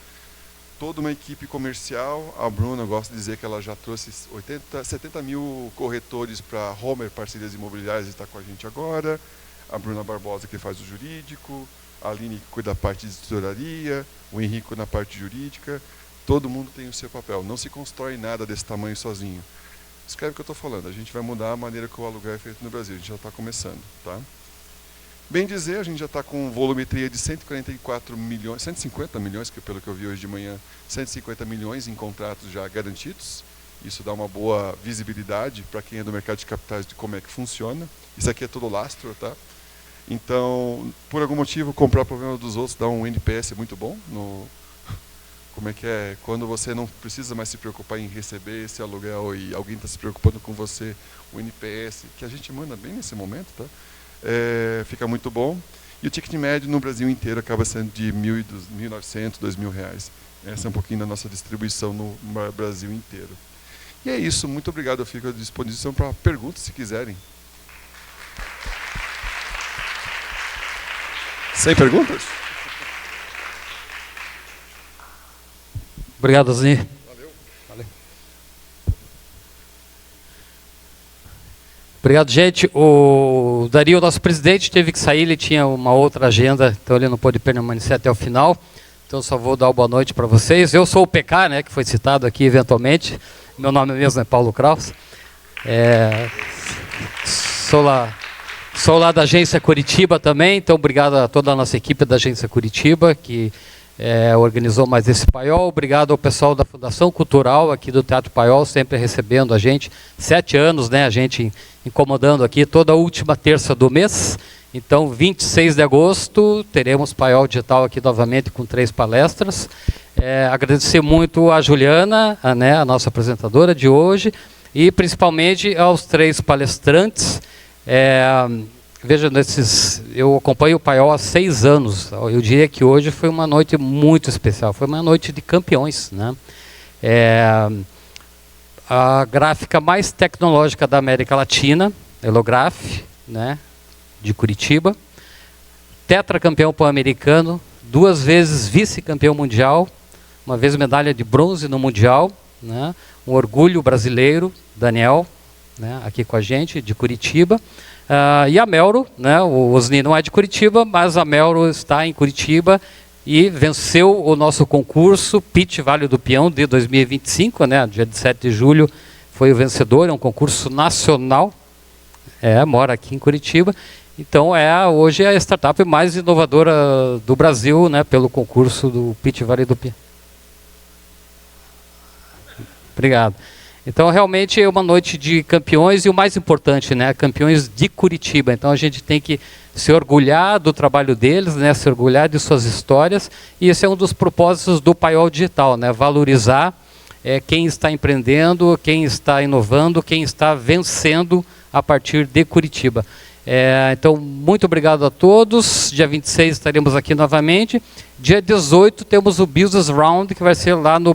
Speaker 6: Toda uma equipe comercial. A Bruna, eu gosto de dizer que ela já trouxe 70 mil corretores para Homer Parcerias Imobiliárias e está com a gente agora. A Bruna Barbosa, que faz o jurídico. A Aline, que cuida da parte de tesouraria. O Henrico na parte jurídica. Todo mundo tem o seu papel. Não se constrói nada desse tamanho sozinho. escreve o que eu estou falando. A gente vai mudar a maneira que o aluguel é feito no Brasil. A gente já está começando. Tá? Bem dizer, a gente já está com volumetria de 144 milhões, 150 milhões, que pelo que eu vi hoje de manhã, 150 milhões em contratos já garantidos. Isso dá uma boa visibilidade para quem é do mercado de capitais de como é que funciona. Isso aqui é todo lastro, tá? Então, por algum motivo, comprar o problema dos outros dá um NPS muito bom. Como é que é? Quando você não precisa mais se preocupar em receber esse aluguel e alguém está se preocupando com você, o NPS, que a gente manda bem nesse momento, tá? Fica muito bom. E o ticket médio no Brasil inteiro acaba sendo de R$ 1.900, R$ 2.000. Essa é um pouquinho da nossa distribuição no Brasil inteiro. E é isso, muito obrigado. Eu fico à disposição para perguntas, se quiserem. Sem perguntas?
Speaker 7: Obrigado, Osni. Valeu. Obrigado, gente. O Dario, nosso presidente, teve que sair, ele tinha uma outra agenda, então ele não pôde permanecer até o final. Então só vou dar uma boa noite para vocês. Eu sou o PK, né, que foi citado aqui eventualmente. Meu nome mesmo é Paulo Kraus. Sou lá da Agência Curitiba também, então obrigado a toda a nossa equipe da Agência Curitiba, que organizou mais esse paiol. Obrigado ao pessoal da Fundação Cultural aqui do Teatro Paiol, sempre recebendo a gente. 7 anos, né, a gente incomodando aqui toda a última terça do mês. Então, 26 de agosto, teremos Paiol Digital aqui novamente com 3 palestras. Agradecer muito a Juliana, a nossa apresentadora de hoje, e principalmente aos 3 palestrantes. Veja, eu acompanho o Paiol há 6 anos. Eu diria que hoje foi uma noite muito especial, foi uma noite de campeões, né? A gráfica mais tecnológica da América Latina, Elograph, né, de Curitiba, tetracampeão pan-americano, 2 vezes vice-campeão mundial, uma vez medalha de bronze no Mundial, né, um orgulho brasileiro, Daniel, né, aqui com a gente, de Curitiba. E a Melro, né, o Osni não é de Curitiba, mas a Melro está em Curitiba e venceu o nosso concurso Pitch Vale do Peão de 2025, né, dia 17 de julho foi o vencedor, é um concurso nacional, mora aqui em Curitiba. Então hoje é a startup mais inovadora do Brasil, né, pelo concurso do Pitch Vale do Peão. Obrigado. Então, realmente é uma noite de campeões e o mais importante, né, campeões de Curitiba. Então, a gente tem que se orgulhar do trabalho deles, né, se orgulhar de suas histórias. E esse é um dos propósitos do Paiol Digital, né, valorizar quem está empreendendo, quem está inovando, quem está vencendo a partir de Curitiba. Então, muito obrigado a todos. Dia 26 estaremos aqui novamente. Dia 18 temos o Business Round, que vai ser lá no